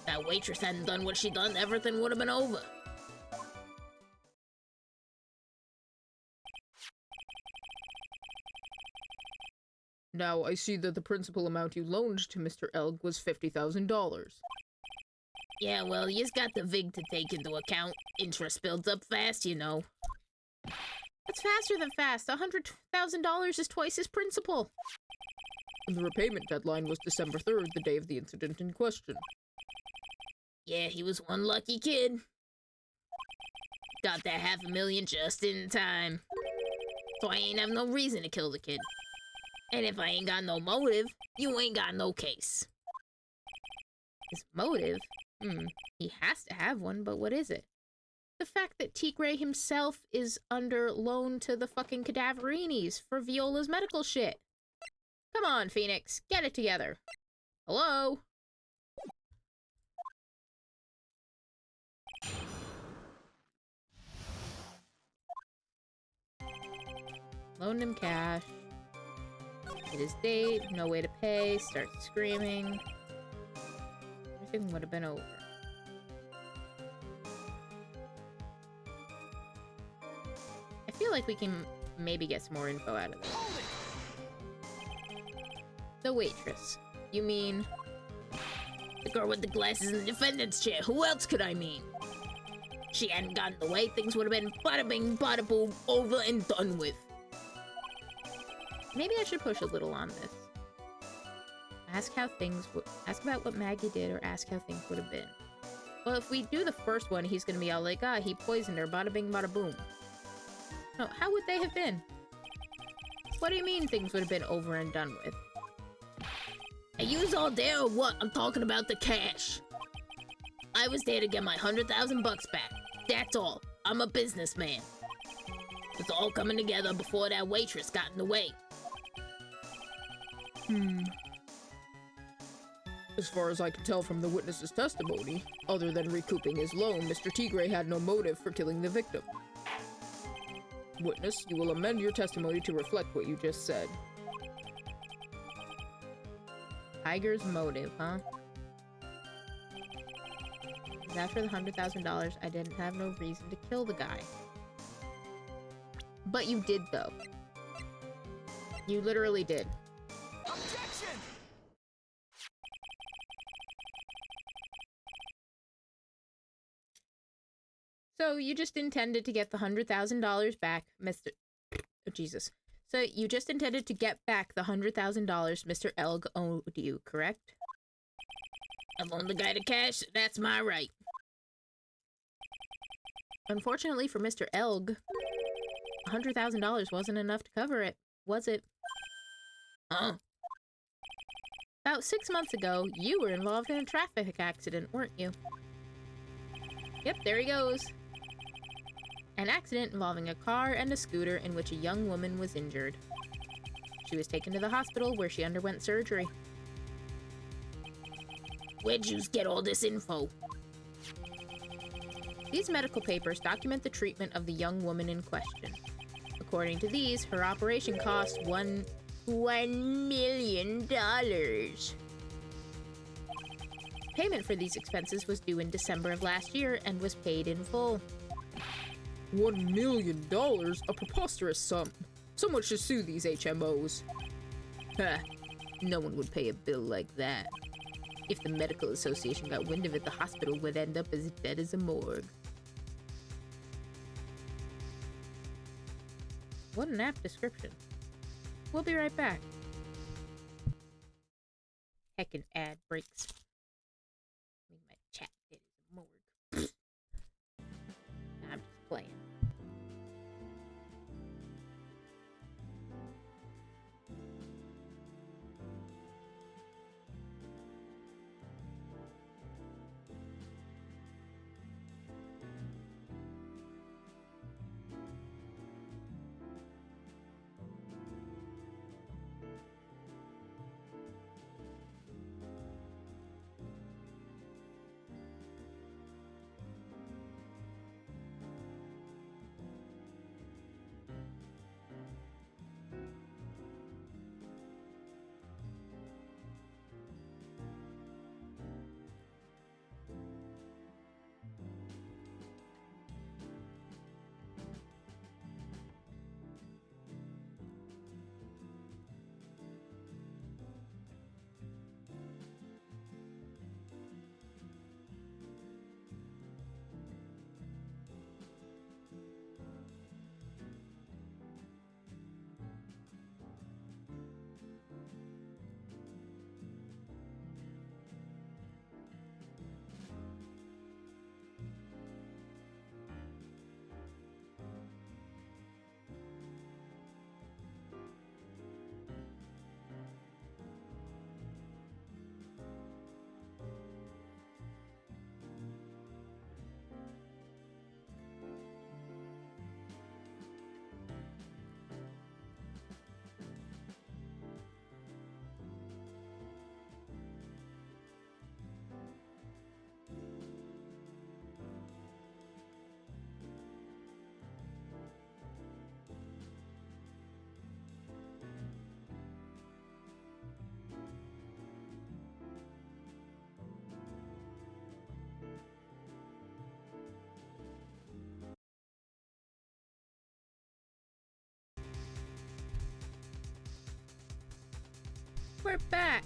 That waitress hadn't done what she done, everything would have been over. Now, I see that the principal amount you loaned to Mr. Elg was $50,000. Yeah, well, you just got the VIG to take into account. Interest builds up fast, you know. That's faster than fast. $100,000 is twice his principal. And the repayment deadline was December 3rd, the day of the incident in question. Yeah, he was one lucky kid. Got that $500,000 just in time. So I ain't have no reason to kill the kid. And if I ain't got no motive, you ain't got no case. His motive? He has to have one, but what is it? The fact that Tigre himself is under loan to the fucking Cadaverinis for Viola's medical shit. Come on, Phoenix, get it together. Hello? Loaned him cash. Hit his date. No way to pay. Starts screaming. Everything would have been over. I feel like we can maybe get some more info out of this. The waitress. You mean... The girl with the glasses in the defendant's chair. Who else could I mean? She hadn't gotten in the way, things would have been bada bing, bada boom, over and done with. Maybe I should push a little on this. Ask about what Maggie did, or ask how things would have been. Well, if we do the first one, he's gonna be all like, he poisoned her, bada bing, bada boom. No, how would they have been? What do you mean things would have been over and done with? Are you all there or what? I'm talking about the cash. I was there to get my 100,000 bucks back. That's all. I'm a businessman. It's all coming together before that waitress got in the way. As far as I can tell from the witness's testimony, other than recouping his loan, Mr. Tigre had no motive for killing the victim. Witness, you will amend your testimony to reflect what you just said. Tiger's motive, huh? After the $100,000, I didn't have no reason to kill the guy. But you did, though. You literally did. Objection! So you just intended to get the $100,000 back, Mr. Oh, Jesus. So you just intended to get back the $100,000 Mr. Elg owed you, correct? I loaned the guy the cash, that's my right. Unfortunately for Mr. Elg, $100,000 wasn't enough to cover it, was it? Huh? About 6 months ago, you were involved in a traffic accident, weren't you? Yep, there he goes. An accident involving a car and a scooter in which a young woman was injured. She was taken to the hospital where she underwent surgery. Where'd you get all this info? These medical papers document the treatment of the young woman in question. According to these, her operation cost $1 million. Payment for these expenses was due in December of last year and was paid in full. $1 million? A preposterous sum. Someone should sue these HMOs. Ha! No one would pay a bill like that. If the medical association got wind of it, the hospital would end up as dead as a morgue. What an apt description. We'll be right back. Heckin' ad breaks. Make my chat dead as a morgue. I'm just playing. we're back.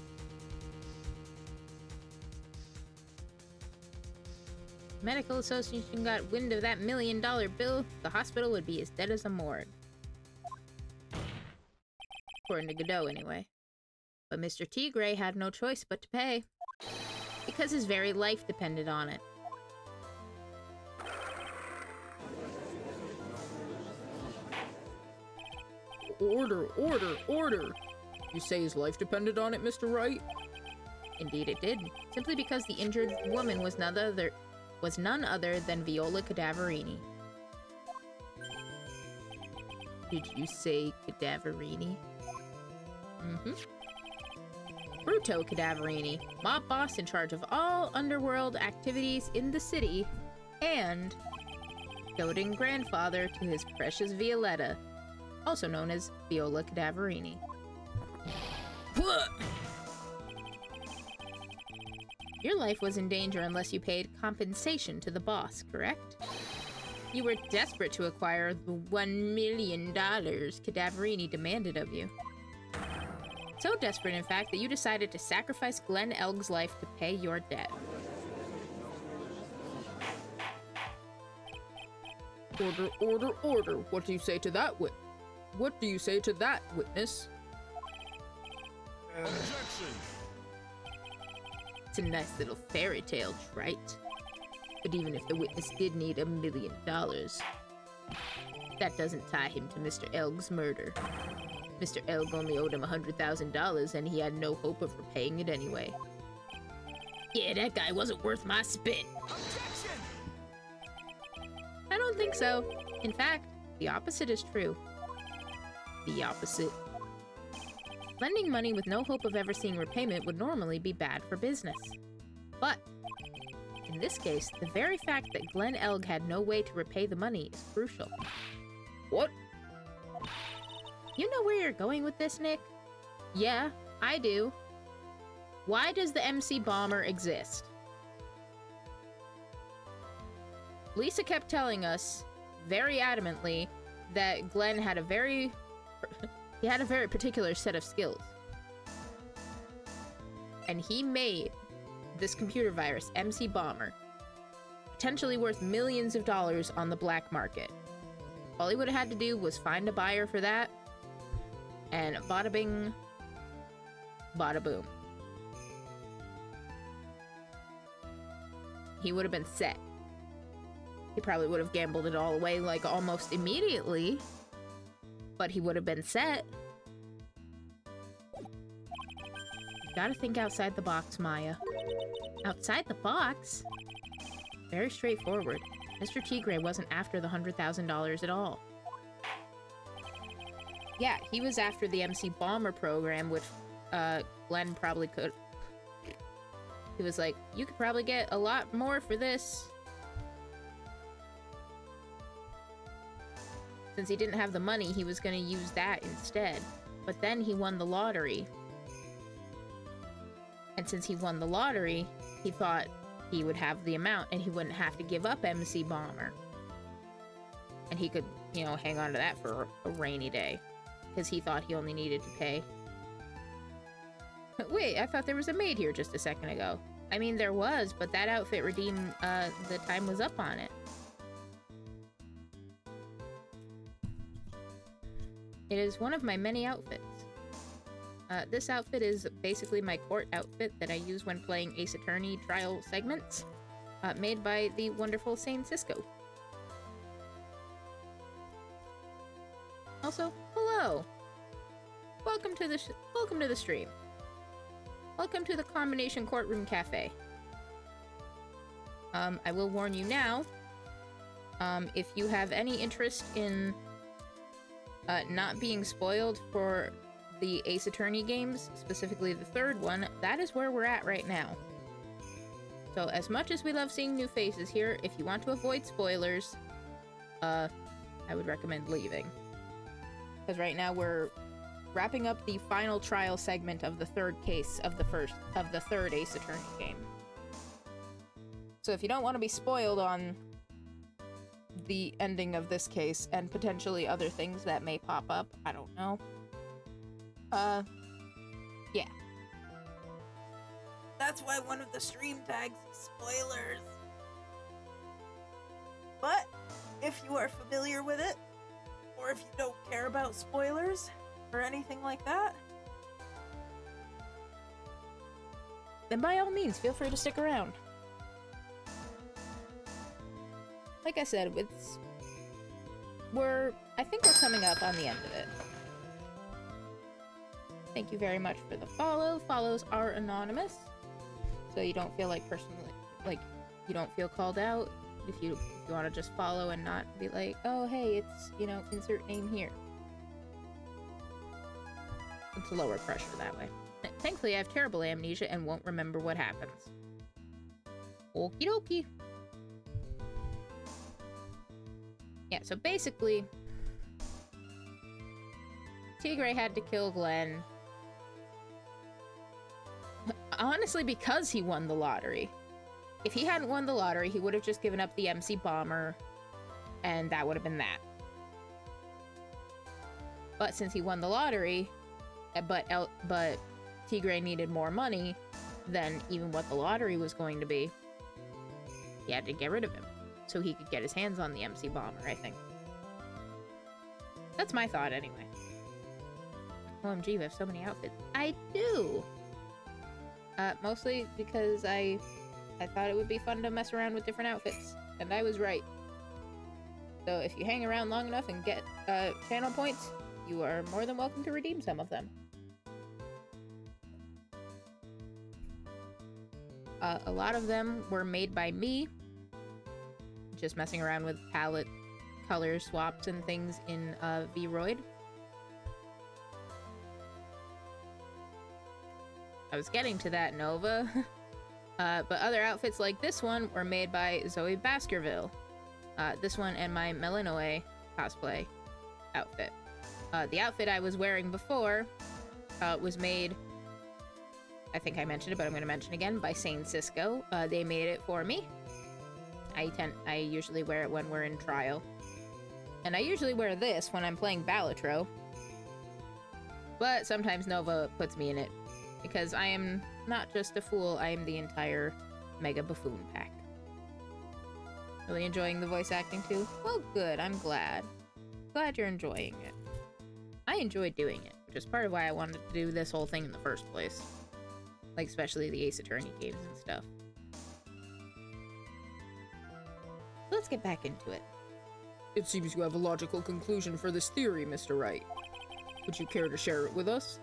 Medical Association got wind of that $1 million bill, the hospital would be as dead as a morgue. According to Godot, anyway. But Mr. Tigre had no choice but to pay, because his very life depended on it. Order, order, order! You say his life depended on it, Mr. Wright? Indeed it did, simply because the injured woman was none other than Viola Cadaverini. Did you say Cadaverini? Mm-hmm. Bruto Cadaverini, mob boss in charge of all underworld activities in the city, and doting grandfather to his precious Violetta, also known as Viola Cadaverini. Your life was in danger unless you paid compensation to the boss, correct? You were desperate to acquire the $1 million Cadaverini demanded of you. So desperate, in fact, that you decided to sacrifice Glenn Elg's life to pay your debt. Order, order, order! What do you say to that What do you say to that, witness? Objection! It's a nice little fairy tale, right? But even if the witness did need $1 million, that doesn't tie him to Mr. Elg's murder. Mr. Elg only owed him $100,000 and he had no hope of repaying it anyway. Yeah, that guy wasn't worth my spit. Objection! I don't think so. In fact, the opposite is true. The opposite. Lending money with no hope of ever seeing repayment would normally be bad for business. But, in this case, the very fact that Glenn Elg had no way to repay the money is crucial. What? You know where you're going with this, Nick? Yeah, I do. Why does the MC Bomber exist? Lisa kept telling us, very adamantly, that Glenn had a very particular set of skills. And he made this computer virus, MC Bomber, potentially worth millions of dollars on the black market. All he would have had to do was find a buyer for that, and bada bing, bada boom. He would have been set. He probably would have gambled it all away, like, almost immediately, but he would have been set. You gotta think outside the box, Maya. Outside the box? Very straightforward. Mr. Tigre wasn't after the $100,000 at all. Yeah, he was after the MC Bomber program, which Glenn probably could. He was like, you could probably get a lot more for this. Since he didn't have the money, he was going to use that instead. But then he won the lottery. And since he won the lottery, he thought he would have the amount and he wouldn't have to give up MC Bomber. And he could, you know, hang on to that for a rainy day. Because he thought he only needed to pay. Wait, I thought there was a maid here just a second ago. I mean, there was, but that outfit redeemed, the time was up on it. It is one of my many outfits. This outfit is basically my court outfit that I use when playing Ace Attorney trial segments, made by the wonderful Sane Cisco. Also, hello! Welcome to the stream. Welcome to the Combination Courtroom Cafe. I will warn you now, if you have any interest in not being spoiled for the Ace Attorney games, specifically the third one, that is where we're at right now. So as much as we love seeing new faces here, if you want to avoid spoilers, I would recommend leaving. Because right now we're wrapping up the final trial segment of the third case of the third Ace Attorney game. So if you don't want to be spoiled on the ending of this case and potentially other things that may pop up, I don't know. Yeah. That's why one of the stream tags is spoilers. But if you are familiar with it, or if you don't care about spoilers or anything like that, then by all means, feel free to stick around. Like I said, I think we're coming up on the end of it. Thank you very much for the follow. Follows are anonymous, so you don't feel like you don't feel called out. If you want to just follow and not be like, oh hey, it's, insert name here. It's lower pressure that way. Thankfully, I have terrible amnesia and won't remember what happens. Okie dokie. Yeah, so basically, Tigray had to kill Glenn. Honestly, because he won the lottery. If he hadn't won the lottery, he would have just given up the MC Bomber, and that would have been that. But since he won the lottery, but Tigray needed more money than even what the lottery was going to be, he had to get rid of him so he could get his hands on the MC Bomber, I think. That's my thought, anyway. OMG, we have so many outfits. I do! Mostly because I thought it would be fun to mess around with different outfits, and I was right. So if you hang around long enough and get channel points, you are more than welcome to redeem some of them. A lot of them were made by me, just messing around with palette color swaps and things in Vroid. I was getting to that, Nova. But other outfits like this one were made by Zoe Baskerville. This one and my Melanoe cosplay outfit. The outfit I was wearing before was made, I think I mentioned it, but I'm going to mention again, by Sane Cisco. They made it for me. I usually wear it when we're in trial. And I usually wear this when I'm playing Balatro. But sometimes Nova puts me in it, because I am not just a fool, I am the entire Mega Buffoon pack. Really enjoying the voice acting too? Well, good, I'm glad. Glad you're enjoying it. I enjoy doing it, which is part of why I wanted to do this whole thing in the first place. Like, especially the Ace Attorney games and stuff. Let's get back into it. It seems you have a logical conclusion for this theory, Mr. Wright. Would you care to share it with us?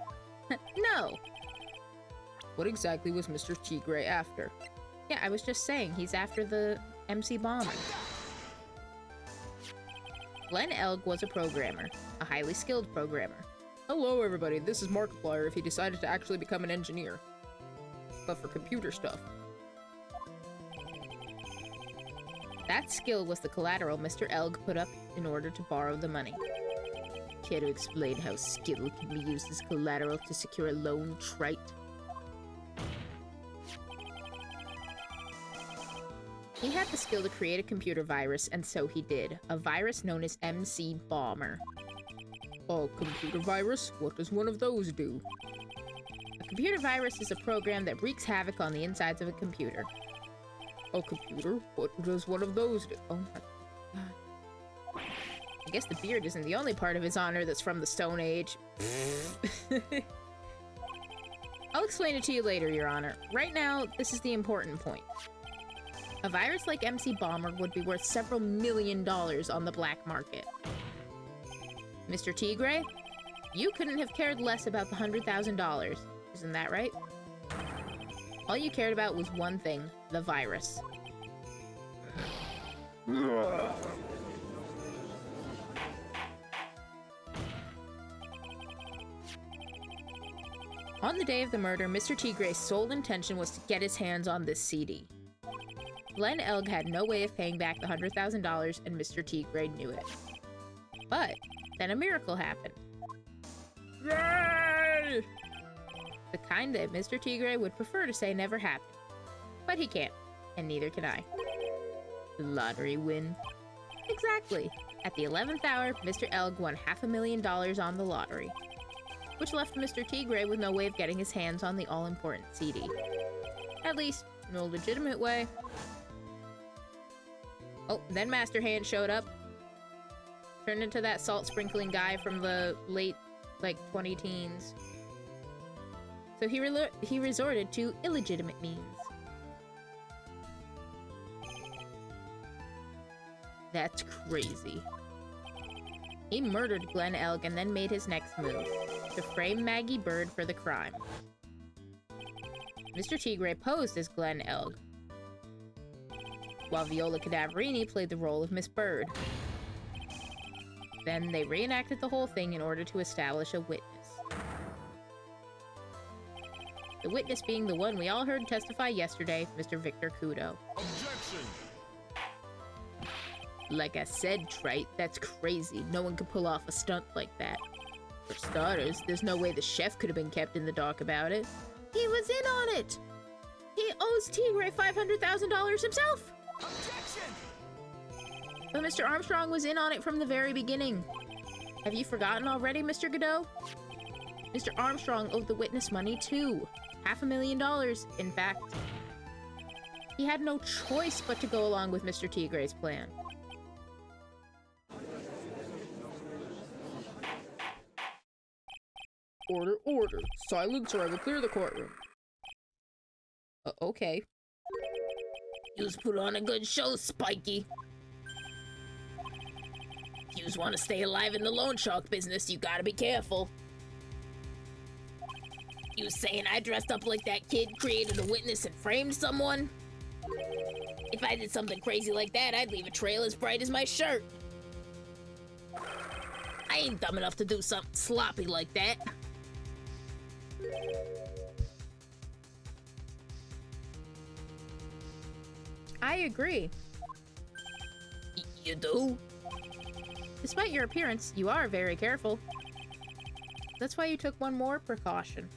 No! What exactly was Mr. Tigray after? Yeah, I was just saying, he's after the MC Bomber. Glenn Elg was a programmer, a highly skilled programmer. Hello, everybody. This is Markiplier if he decided to actually become an engineer. But for computer stuff. That skill was the collateral Mr. Elg put up in order to borrow the money. Care to explain how skill can be used as collateral to secure a loan, Trite? He had the skill to create a computer virus, and so he did. A virus known as MC Bomber. Oh, computer virus? What does one of those do? A computer virus is a program that wreaks havoc on the insides of a computer. A computer? What does one of those do? Oh my god. I guess the beard isn't the only part of his honor that's from the Stone Age. I'll explain it to you later, Your Honor. Right now, this is the important point. A virus like MC Bomber would be worth several $1 million on the black market. Mr. Tigray, you couldn't have cared less about the $100,000. Isn't that right? All you cared about was one thing, the virus. On the day of the murder, Mr. Tigray's sole intention was to get his hands on this CD. Glenn Elg had no way of paying back the $100,000, and Mr. Tigray knew it. But then a miracle happened. Yay! The kind that Mr. Tigray would prefer to say never happened. But he can't, and neither can I. The lottery win. Exactly. At the 11th hour, Mr. Elg won $500,000 on the lottery, which left Mr. Tigray with no way of getting his hands on the all-important CD. At least, in a legitimate way. Oh, then Master Hand showed up. Turned into that salt-sprinkling guy from the late, 20-teens. So he resorted to illegitimate means. That's crazy. He murdered Glenn Elg and then made his next move, to frame Maggie Bird for the crime. Mr. Tigre posed as Glenn Elg, while Viola Cadaverini played the role of Miss Bird. Then they reenacted the whole thing in order to establish a witness. The witness being the one we all heard testify yesterday, Mr. Victor Kudo. Objection! Like I said, Trite, that's crazy. No one could pull off a stunt like that. For starters, there's no way the chef could have been kept in the dark about it. He was in on it! He owes Tigre $500,000 himself! Objection! But Mr. Armstrong was in on it from the very beginning. Have you forgotten already, Mr. Godot? Mr. Armstrong owed the witness money too. $500,000, in fact. He had no choice but to go along with Mr. Tigre's plan. Order, order. Silence or I will clear the courtroom. Okay. Yous put on a good show, Spiky. If yous want to stay alive in the loan shark business, you gotta be careful. You saying I dressed up like that kid, created a witness, and framed someone? If I did something crazy like that, I'd leave a trail as bright as my shirt. I ain't dumb enough to do something sloppy like that. I agree. You do? Despite your appearance, you are very careful. That's why you took one more precaution.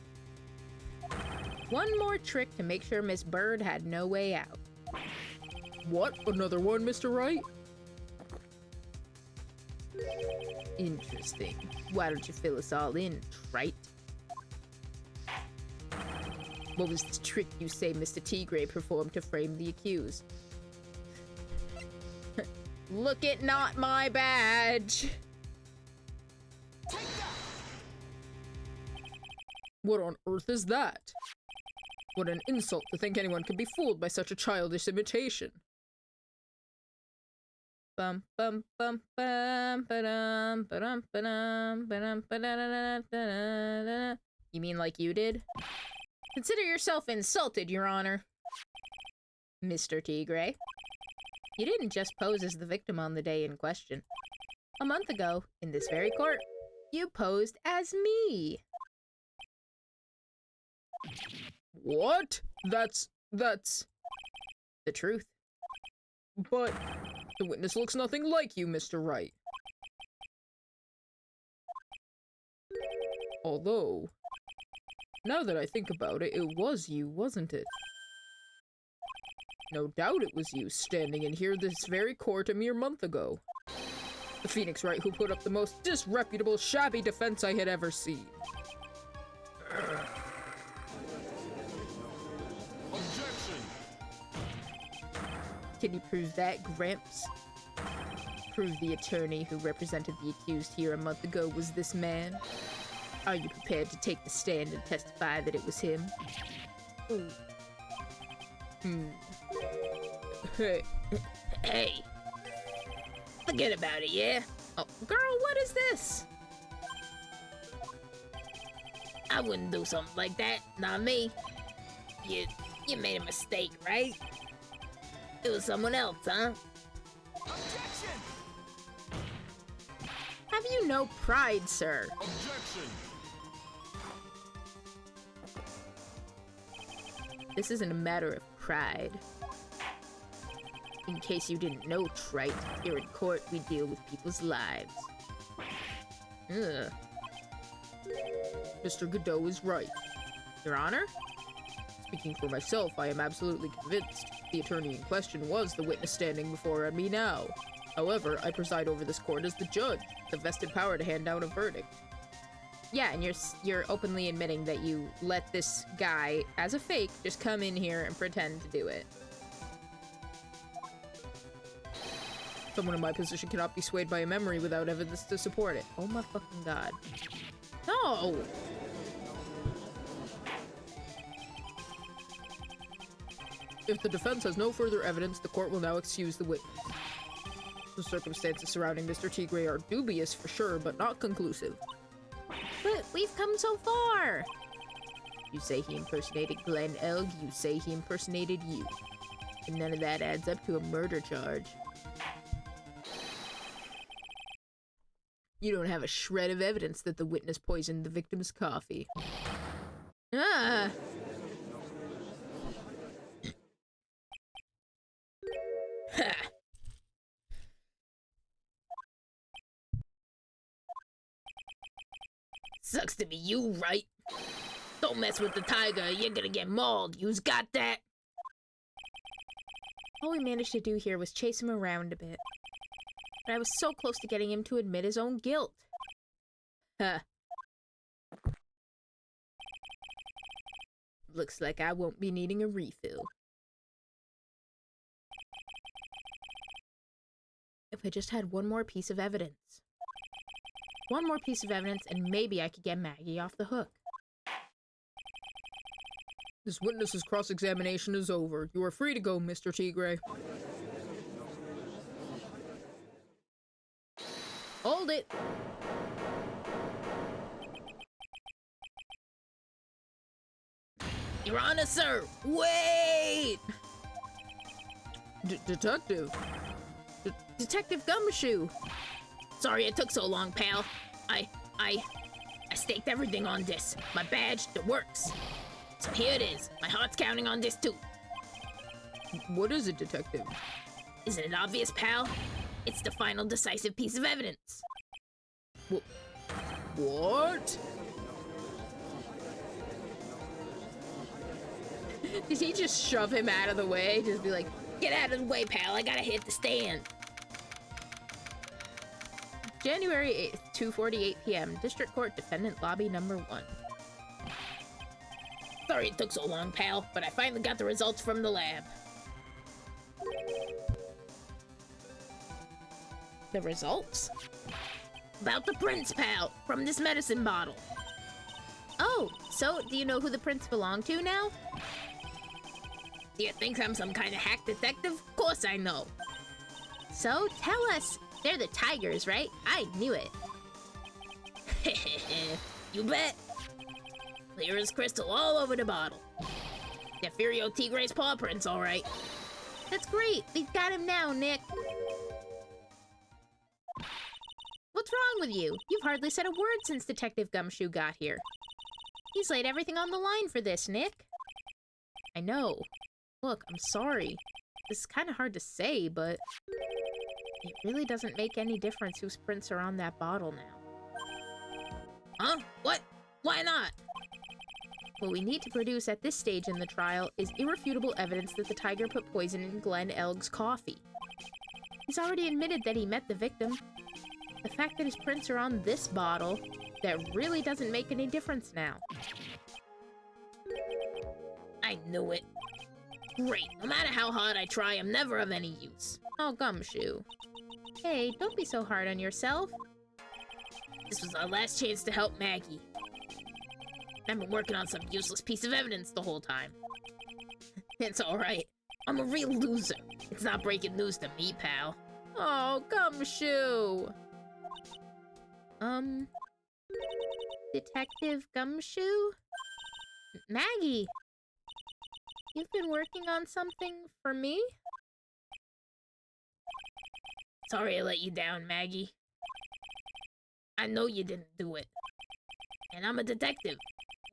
One more trick to make sure Miss Bird had no way out. What? Another one, Mr. Wright? Interesting. Why don't you fill us all in, Trite? What was the trick you say Mr. Tigre performed to frame the accused? Look it, not my badge! What on earth is that? What an insult to think anyone could be fooled by such a childish imitation. Bum bum bum bum ba-dum ba-dum ba-dum ba-dum ba-da-da-da-da-da-da. You mean like you did? Consider yourself insulted, Your Honor. Mr. Tigre. You didn't just pose as the victim on the day in question. A month ago, in this very court, you posed as me. What? That's... The truth. But... the witness looks nothing like you, Mr. Wright. Although... now that I think about it, it was you, wasn't it? No doubt it was you, standing in here this very court a mere month ago. The Phoenix Wright who put up the most disreputable, shabby defense I had ever seen. Objection! Can you prove that, Gramps? Prove the attorney who represented the accused here a month ago was this man? Are you prepared to take the stand and testify that it was him? Ooh. Hey. Hey. Forget about it, yeah? Oh, girl, what is this? I wouldn't do something like that. Not me. You made a mistake, right? It was someone else, huh? Objection! Have you no pride, sir? Objection! This isn't a matter of pride. In case you didn't know, Trite, here in court we deal with people's lives. Ugh. Mr. Godot is right. Your Honor? Speaking for myself, I am absolutely convinced the attorney in question was the witness standing before me now. However, I preside over this court as the judge, the vested power to hand down a verdict. Yeah, and you're openly admitting that you let this guy, as a fake, just come in here and pretend to do it. Someone in my position cannot be swayed by a memory without evidence to support it. Oh my fucking god. No! If the defense has no further evidence, the court will now excuse the witness. The circumstances surrounding Mr. Tigre are dubious for sure, but not conclusive. But we've come so far! You say he impersonated Glenn Elg, you say he impersonated you. And none of that adds up to a murder charge. You don't have a shred of evidence that the witness poisoned the victim's coffee. Ah! Ha! Sucks to be you, right? Don't mess with the tiger, you're gonna get mauled. You's got that? All we managed to do here was chase him around a bit. But I was so close to getting him to admit his own guilt. Huh. Looks like I won't be needing a refill. If I just had one more piece of evidence. One more piece of evidence and maybe I could get Maggie off the hook. This witness's cross-examination is over. You are free to go, Mr. Tigre. Hold it! Your Honor, sir! Wait! Detective? Detective Gumshoe! Sorry it took so long, pal. I staked everything on this. My badge, the works. So here it is. My heart's counting on this too. What is it, detective? Isn't it obvious, pal? It's the final decisive piece of evidence. What? Did he just shove him out of the way? Just be like, Get out of the way, pal. I gotta hit the stand. January 8th, 2:48 p.m. District Court Defendant Lobby Number 1. Sorry it took so long, pal, but I finally got the results from the lab. The results? About the prints, pal, from this medicine bottle. Oh, so do you know who the prints belong to now? Do you think I'm some kind of hack detective? Of course I know. So tell us. They're the tigers, right? I knew it. You bet. Clear as crystal all over the bottle. Nefario Tigre's paw prints, all right. That's great. We've got him now, Nick. What's wrong with you? You've hardly said a word since Detective Gumshoe got here. He's laid everything on the line for this, Nick. I know. Look, I'm sorry. This is kind of hard to say, but it really doesn't make any difference whose prints are on that bottle now. Huh? What? Why not? What we need to produce at this stage in the trial is irrefutable evidence that the tiger put poison in Glenn Elg's coffee. He's already admitted that he met the victim. The fact that his prints are on this bottle, that really doesn't make any difference now. I knew it. Great. No matter how hard I try, I'm never of any use. Oh, Gumshoe. Hey, don't be so hard on yourself. This was our last chance to help Maggie. I've been working on some useless piece of evidence the whole time. It's alright. I'm a real loser. It's not breaking news to me, pal. Oh, Gumshoe. Detective Gumshoe? Maggie, you've been working on something for me? Sorry I let you down, Maggie. I know you didn't do it. And I'm a detective.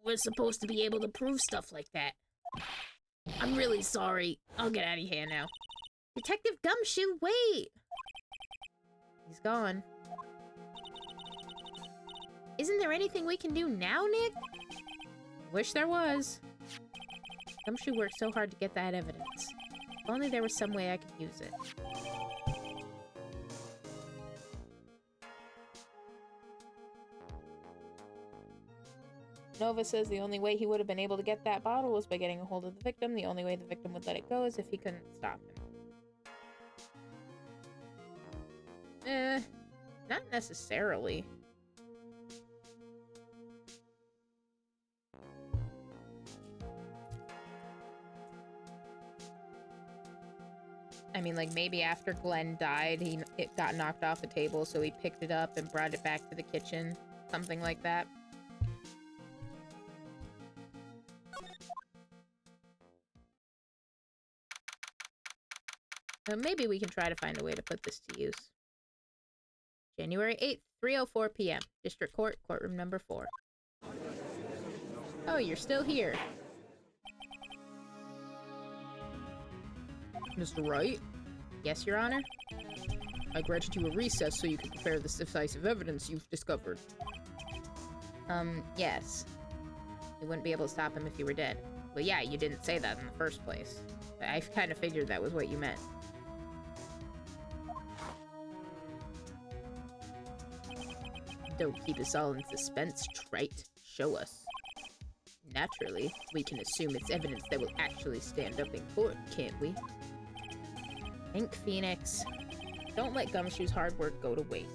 We're supposed to be able to prove stuff like that. I'm really sorry. I'll get out of here now. Detective Gumshoe, wait! He's gone. Isn't there anything we can do now, Nick? Wish there was. Gumshoe worked so hard to get that evidence. If only there was some way I could use it. Nova says the only way he would have been able to get that bottle was by getting a hold of the victim. The only way the victim would let it go is if he couldn't stop him. Not necessarily. I mean, like, maybe after Glenn died, it got knocked off the table, so he picked it up and brought it back to the kitchen. Something like that. Maybe we can try to find a way to put this to use. January 8th, 3:04 p.m. District Court, courtroom number 4. Oh, you're still here. Mr. Wright? Yes, Your Honor? I granted you a recess so you could prepare the decisive evidence you've discovered. Yes. You wouldn't be able to stop him if you were dead. Well, yeah, you didn't say that in the first place. I kind of figured that was what you meant. Don't keep us all in suspense, Trite. Show us. Naturally, we can assume it's evidence that will actually stand up in court, can't we? Think, Phoenix. Don't let Gumshoe's hard work go to waste.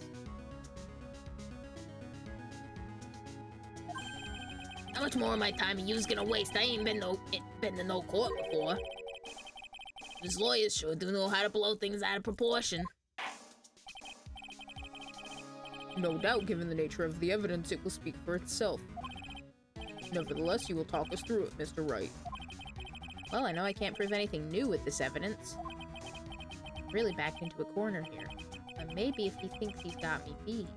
How much more of my time are yous gonna waste? I ain't been to no court before. These lawyers sure do know how to blow things out of proportion. No doubt, given the nature of the evidence, it will speak for itself. Nevertheless, you will talk us through it, Mr. Wright. Well, I know I can't prove anything new with this evidence. Really backed into a corner here. But maybe if he thinks he's got me beat,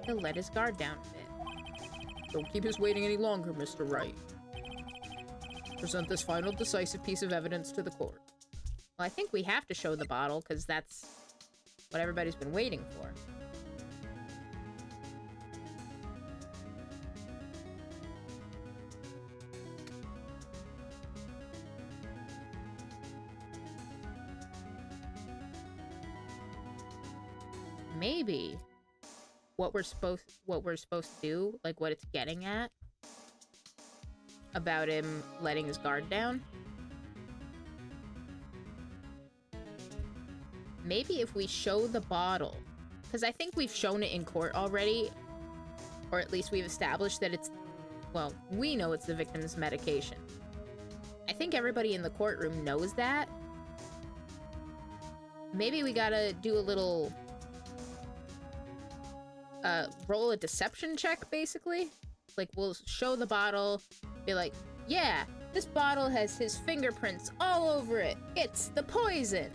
he'll let his guard down a bit. Don't keep us waiting any longer, Mr. Wright. Present this final decisive piece of evidence to the court. Well, I think we have to show the bottle, because that's what everybody's been waiting for. Maybe what we're supposed to do, like what it's getting at about him letting his guard down. Maybe if we show the bottle, because I think we've shown it in court already, or at least we've established that it's, well, we know it's the victim's medication. I think everybody in the courtroom knows that. Maybe we gotta do a little roll a deception check, basically. Like, we'll show the bottle, be like, yeah, this bottle has his fingerprints all over it. It's the poison.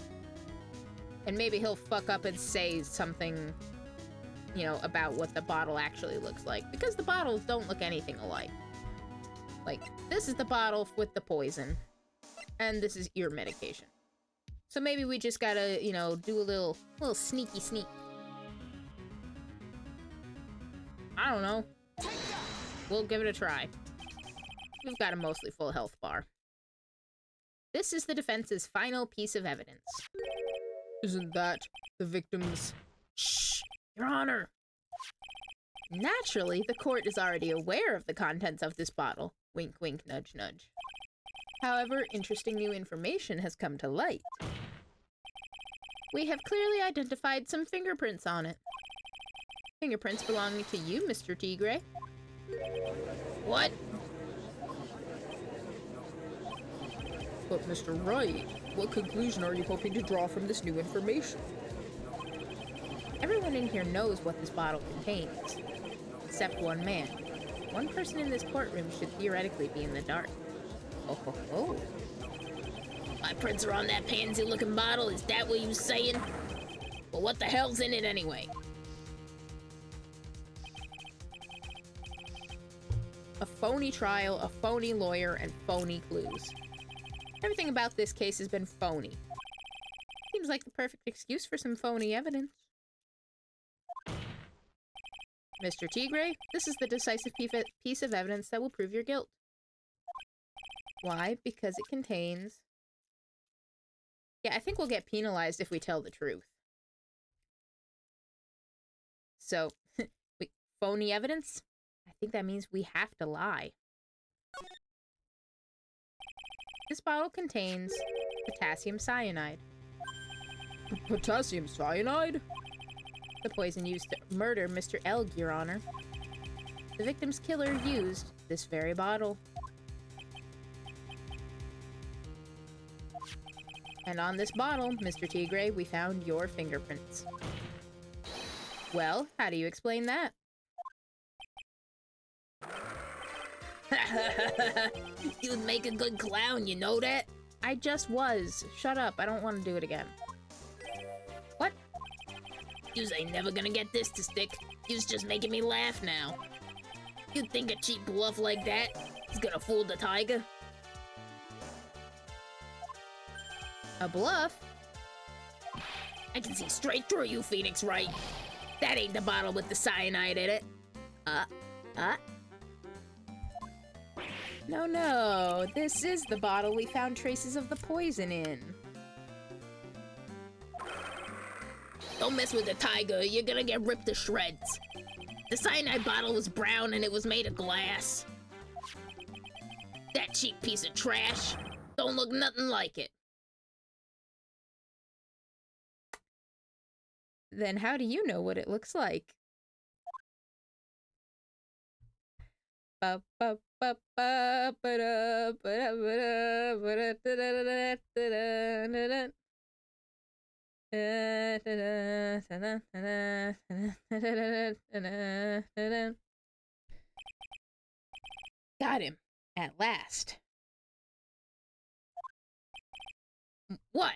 And maybe he'll fuck up and say something, you know, about what the bottle actually looks like. Because the bottles don't look anything alike. Like, this is the bottle with the poison. And this is your medication. So maybe we just gotta, you know, do a little sneaky sneak. I don't know. We'll give it a try. We've got a mostly full health bar. This is the defense's final piece of evidence. Isn't that the victim's... Shh! Your Honor! Naturally, the court is already aware of the contents of this bottle. Wink, wink, nudge, nudge. However, interesting new information has come to light. We have clearly identified some fingerprints on it. Fingerprints belonging to you, Mr. Tigre. What? But Mr. Wright, what conclusion are you hoping to draw from this new information? Everyone in here knows what this bottle contains. Except one man. One person in this courtroom should theoretically be in the dark. Oh, ho, ho. My prints are on that pansy-looking bottle, is that what you saying? Well, what the hell's in it anyway? A phony trial, a phony lawyer, and phony clues. Everything about this case has been phony. Seems like the perfect excuse for some phony evidence. Mr. Tigre, this is the decisive piece of evidence that will prove your guilt. Why? Because it contains... Yeah, I think we'll get penalized if we tell the truth. So, phony evidence? I think that means we have to lie. This bottle contains potassium cyanide. Potassium cyanide? The poison used to murder Mr. Elg, Your Honor. The victim's killer used this very bottle. And on this bottle, Mr. Tigre, we found your fingerprints. Well, how do you explain that? You'd make a good clown, you know that? I just was. Shut up, I don't want to do it again. What? Yous ain't never gonna get this to stick. Yous just making me laugh now. You think a cheap bluff like that is gonna fool the tiger? A bluff? I can see straight through you, Phoenix Wright. That ain't the bottle with the cyanide in it. No, this is the bottle we found traces of the poison in. Don't mess with the tiger, you're gonna get ripped to shreds. The cyanide bottle was brown and it was made of glass. That cheap piece of trash don't look nothing like it. Then how do you know what it looks like? Ba ba ba ba ba da ba da ba da ba da da da da da da. Got him at last. What?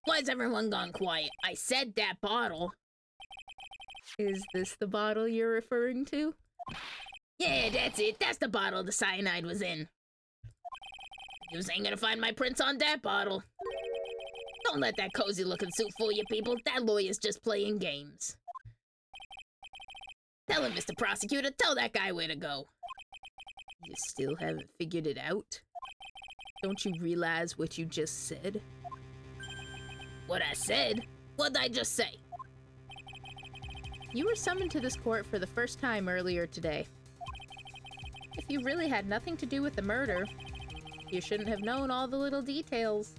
Why's everyone gone quiet? I said that bottle. Is this the bottle you're referring to? Yeah, that's it. That's the bottle the cyanide was in. You ain't gonna find my prints on that bottle. Don't let that cozy-looking suit fool you, people. That lawyer's just playing games. Tell him, Mr. Prosecutor. Tell that guy where to go. You still haven't figured it out? Don't you realize what you just said? What I said? What'd I just say? You were summoned to this court for the first time earlier today. If you really had nothing to do with the murder, you shouldn't have known all the little details.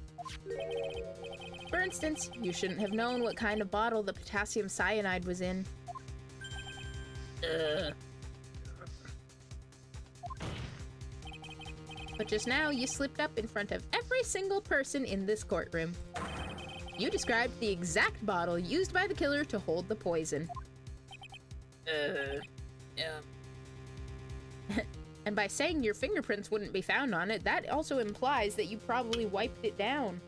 For instance, you shouldn't have known what kind of bottle the potassium cyanide was in. But just now, you slipped up in front of every single person in this courtroom. You described the exact bottle used by the killer to hold the poison. And by saying your fingerprints wouldn't be found on it, that also implies that you probably wiped it down.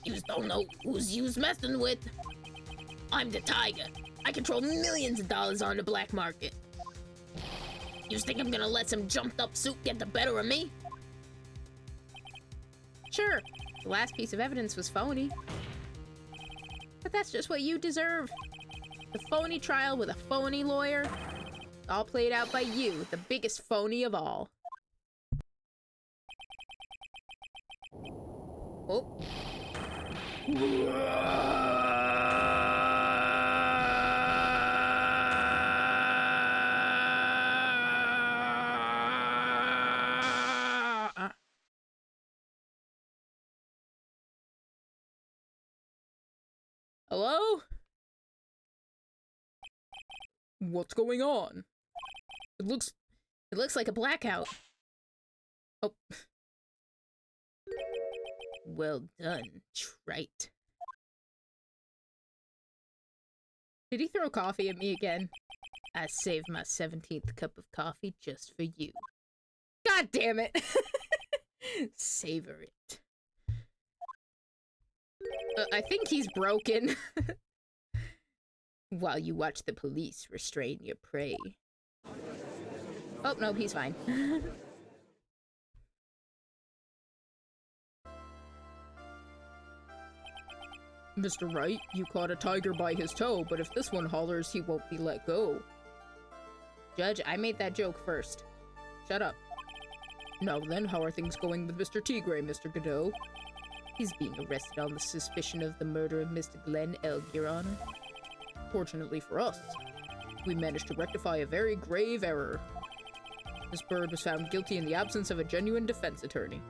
Yous don't know who's yous messing with. I'm the tiger. I control millions of dollars on the black market. Yous think I'm gonna let some jumped-up suit get the better of me? Sure, the last piece of evidence was phony. But that's just what you deserve. The phony trial with a phony lawyer. All played out by you, the biggest phony of all. Oh. Hello? What's going on? It looks like a blackout. Oh. Well done, Trite. Did he throw coffee at me again? I saved my 17th cup of coffee just for you. God damn it! Savor it. I think he's broken. While you watch the police restrain your prey. Oh, no, he's fine. Mr. Wright, you caught a tiger by his toe, but if this one hollers, he won't be let go. Judge, I made that joke first. Shut up. Now then, how are things going with Mr. Tigre, Mr. Godot? He's being arrested on the suspicion of the murder of Mr. Glenn Elg, Your Honor. Fortunately for us, we managed to rectify a very grave error. This bird was found guilty in the absence of a genuine defense attorney.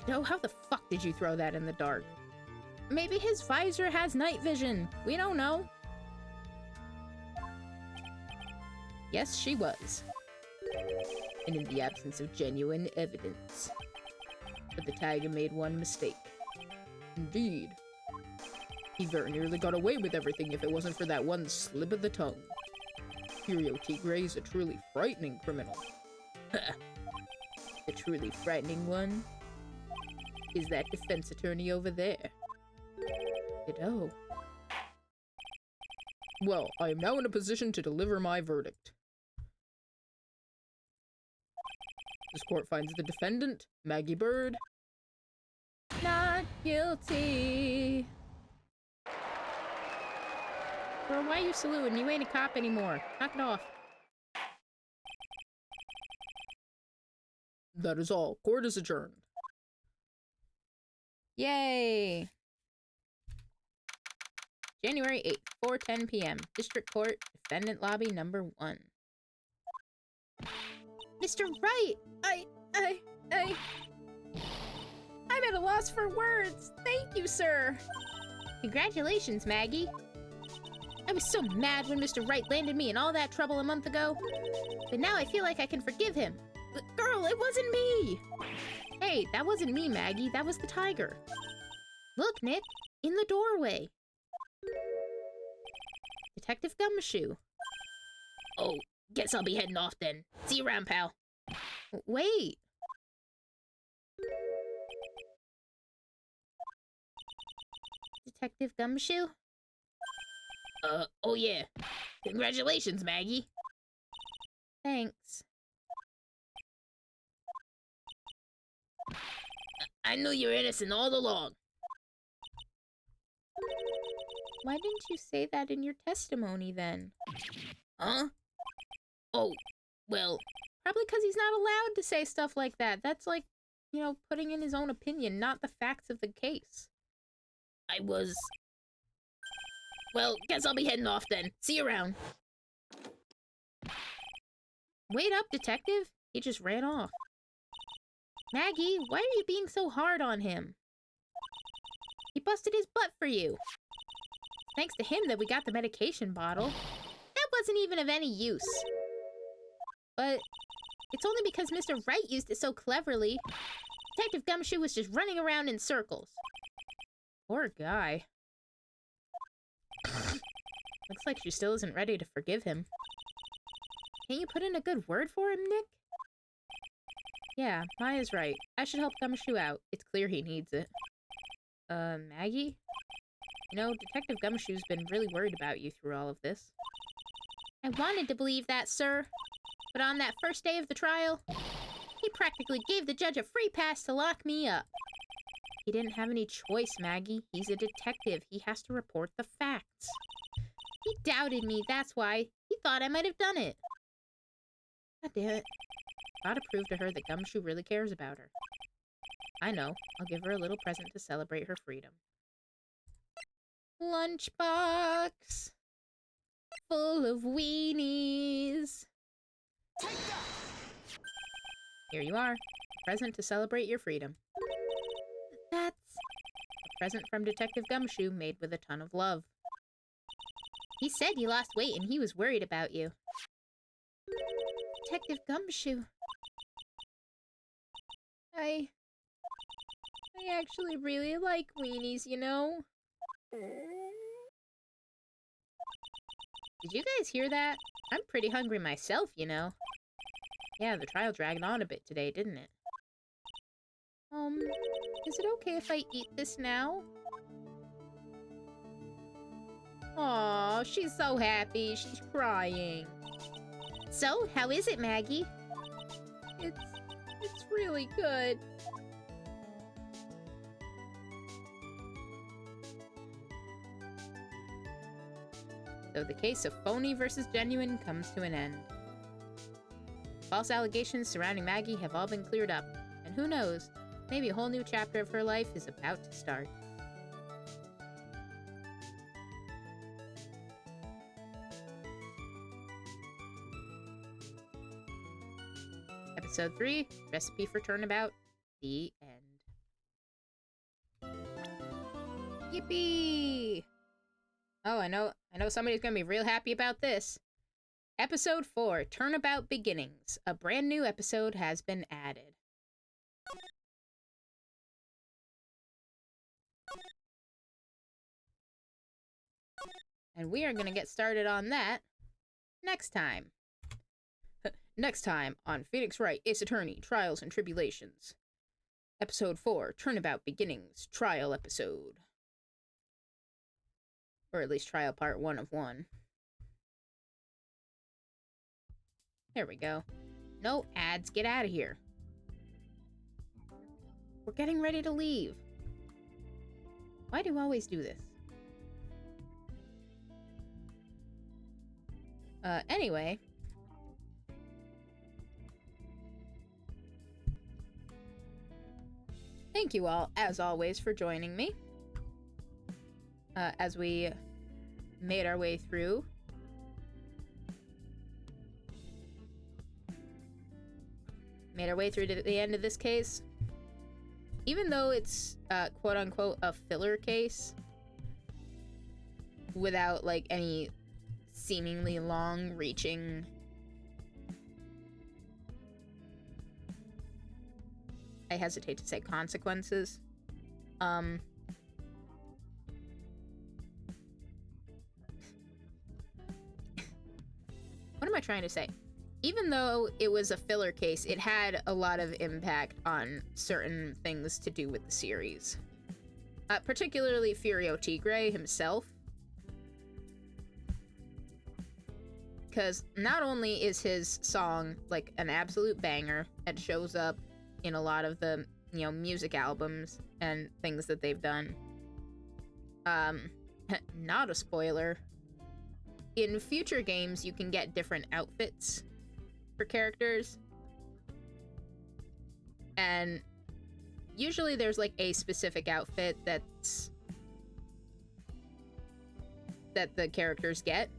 No, how the fuck did you throw that in the dark? Maybe his visor has night vision. We don't know. Yes, she was. And in the absence of genuine evidence. But the tiger made one mistake. Indeed. He very nearly got away with everything if it wasn't for that one slip of the tongue. Curio Tigre is a truly frightening criminal. The truly frightening one is that defense attorney over there. Ditto. Well, I am now in a position to deliver my verdict. This court finds the defendant, Maggie Bird, Not guilty. Girl, why you saluting? You ain't a cop anymore. Knock it off. That is all. Court is adjourned. Yay! January 8th, 4:10 p.m. District Court, Defendant Lobby number 1. Mr. Wright! I'm at a loss for words! Thank you, sir! Congratulations, Maggie. I was so mad when Mr. Wright landed me in all that trouble a month ago. But now I feel like I can forgive him. Girl, it wasn't me! Hey, that wasn't me, Maggie. That was the tiger. Look, Nick, in the doorway. Detective Gumshoe. Oh, guess I'll be heading off then. See you around, pal. Wait. Detective Gumshoe? Oh yeah. Congratulations, Maggie. Thanks. I knew you were innocent all along. Why didn't you say that in your testimony then? Huh? Oh, well, Probably because he's not allowed to say stuff like that. That's like, you know, putting in his own opinion, not the facts of the case. I was... Well, guess I'll be heading off then. See you around. Wait up, detective. He just ran off. Maggie, why are you being so hard on him? He busted his butt for you. Thanks to him that we got the medication bottle. That wasn't even of any use. But it's only because Mr. Wright used it so cleverly. Detective Gumshoe was just running around in circles. Poor guy. Looks like she still isn't ready to forgive him. Can't you put in a good word for him, Nick? Yeah, Maya's right. I should help Gumshoe out. It's clear he needs it. Maggie? You know, Detective Gumshoe's been really worried about you through all of this. I wanted to believe that, sir. But on that first day of the trial, he practically gave the judge a free pass to lock me up. He didn't have any choice, Maggie. He's a detective. He has to report the facts. He doubted me, that's why. He thought I might have done it. God damn it. Gotta prove to her that Gumshoe really cares about her. I know. I'll give her a little present to celebrate her freedom. Lunchbox! Full of weenies! Take that! Here you are. A present to celebrate your freedom. That's... a present from Detective Gumshoe made with a ton of love. He said you lost weight and he was worried about you. Detective Gumshoe. I actually really like weenies, you know? Did you guys hear that? I'm pretty hungry myself, you know. Yeah, the trial dragged on a bit today, didn't it? Is it okay if I eat this now? Aw, she's so happy. She's crying. So, how is it, Maggie? It's really good. So the case of phony versus genuine comes to an end. False allegations surrounding Maggie have all been cleared up, and who knows, Maybe a whole new chapter of her life is about to start. Episode 3, Recipe for Turnabout, the end. Yippee! Oh, I know somebody's gonna be real happy about this. Episode 4, Turnabout Beginnings. A brand new episode has been added. And we are gonna get started on that next time. Next time on Phoenix Wright, Ace Attorney, Trials and Tribulations. Episode 4, Turnabout Beginnings, Trial Episode. Or at least Trial Part 1 of 1. There we go. No ads, get out of here. We're getting ready to leave. Why do you always do this? Anyway. Thank you all, as always, for joining me. As we made our way through. Made our way through to the end of this case. Even though it's, quote-unquote, a filler case, without, like, any seemingly long-reaching I hesitate to say consequences. What am I trying to say? Even though it was a filler case, it had a lot of impact on certain things to do with the series. Particularly Furio Tigre himself. Because not only is his song, like, an absolute banger that shows up in a lot of the, you know, music albums and things that they've done. Not a spoiler. In future games, you can get different outfits for characters. And usually there's, like, a specific outfit that the characters get.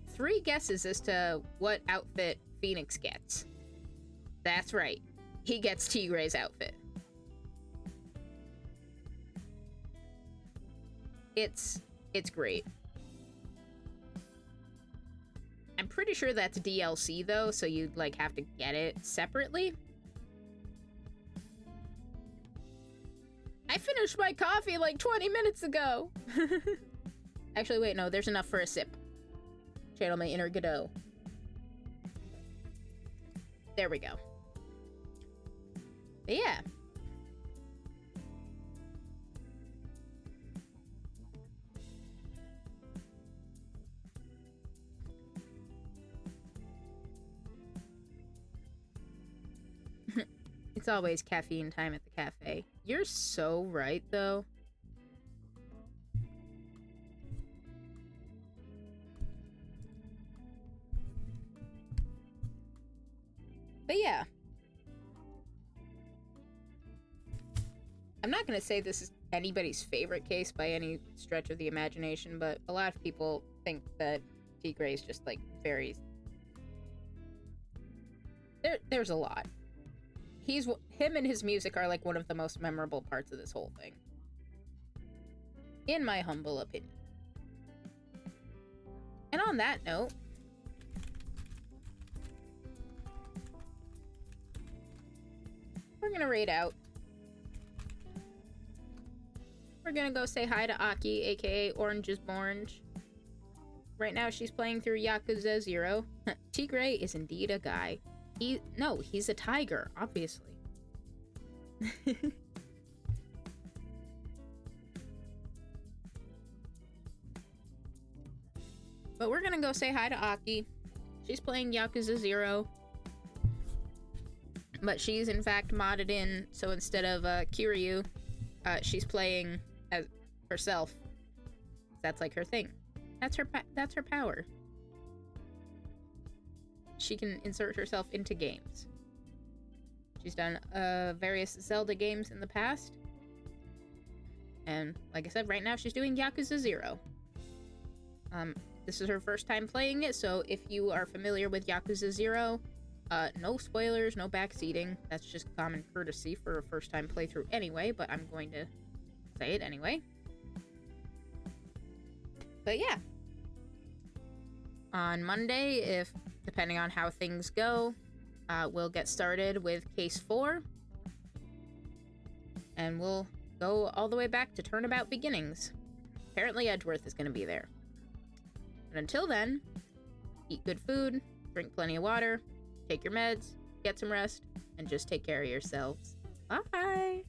3 guesses as to what outfit Phoenix gets. That's right. He gets Tigre's outfit. It's great. I'm pretty sure that's DLC though, so you'd like have to get it separately. I finished my coffee like 20 minutes ago. Actually, wait, no, there's enough for a sip. Channel my inner Godot. There we go. But yeah. It's always caffeine time at the cafe. You're so right, though. But yeah. I'm not gonna say this is anybody's favorite case by any stretch of the imagination, but a lot of people think that Tigre is just, like, very... There's a lot. Him and his music are, like, one of the most memorable parts of this whole thing. In my humble opinion. And on that note... we're gonna raid out. We're gonna go say hi to Aki, aka Orange is Orange. Right now she's playing through Yakuza 0. Tigre is indeed a guy. He's a tiger, obviously. But we're gonna go say hi to Aki. She's playing Yakuza 0. But she's in fact modded in, so instead of Kiryu, she's playing as herself. That's like her thing. That's her power. She can insert herself into games. She's done various Zelda games in the past. And like I said, right now she's doing Yakuza 0. This is her first time playing it, so if you are familiar with Yakuza 0, no spoilers, no backseating. That's just common courtesy for a first-time playthrough anyway, but I'm going to say it anyway. But yeah. On Monday, if depending on how things go, we'll get started with Case 4. And we'll go all the way back to Turnabout Beginnings. Apparently Edgeworth is going to be there. But until then, eat good food, drink plenty of water, take your meds, get some rest, and just take care of yourselves. Bye!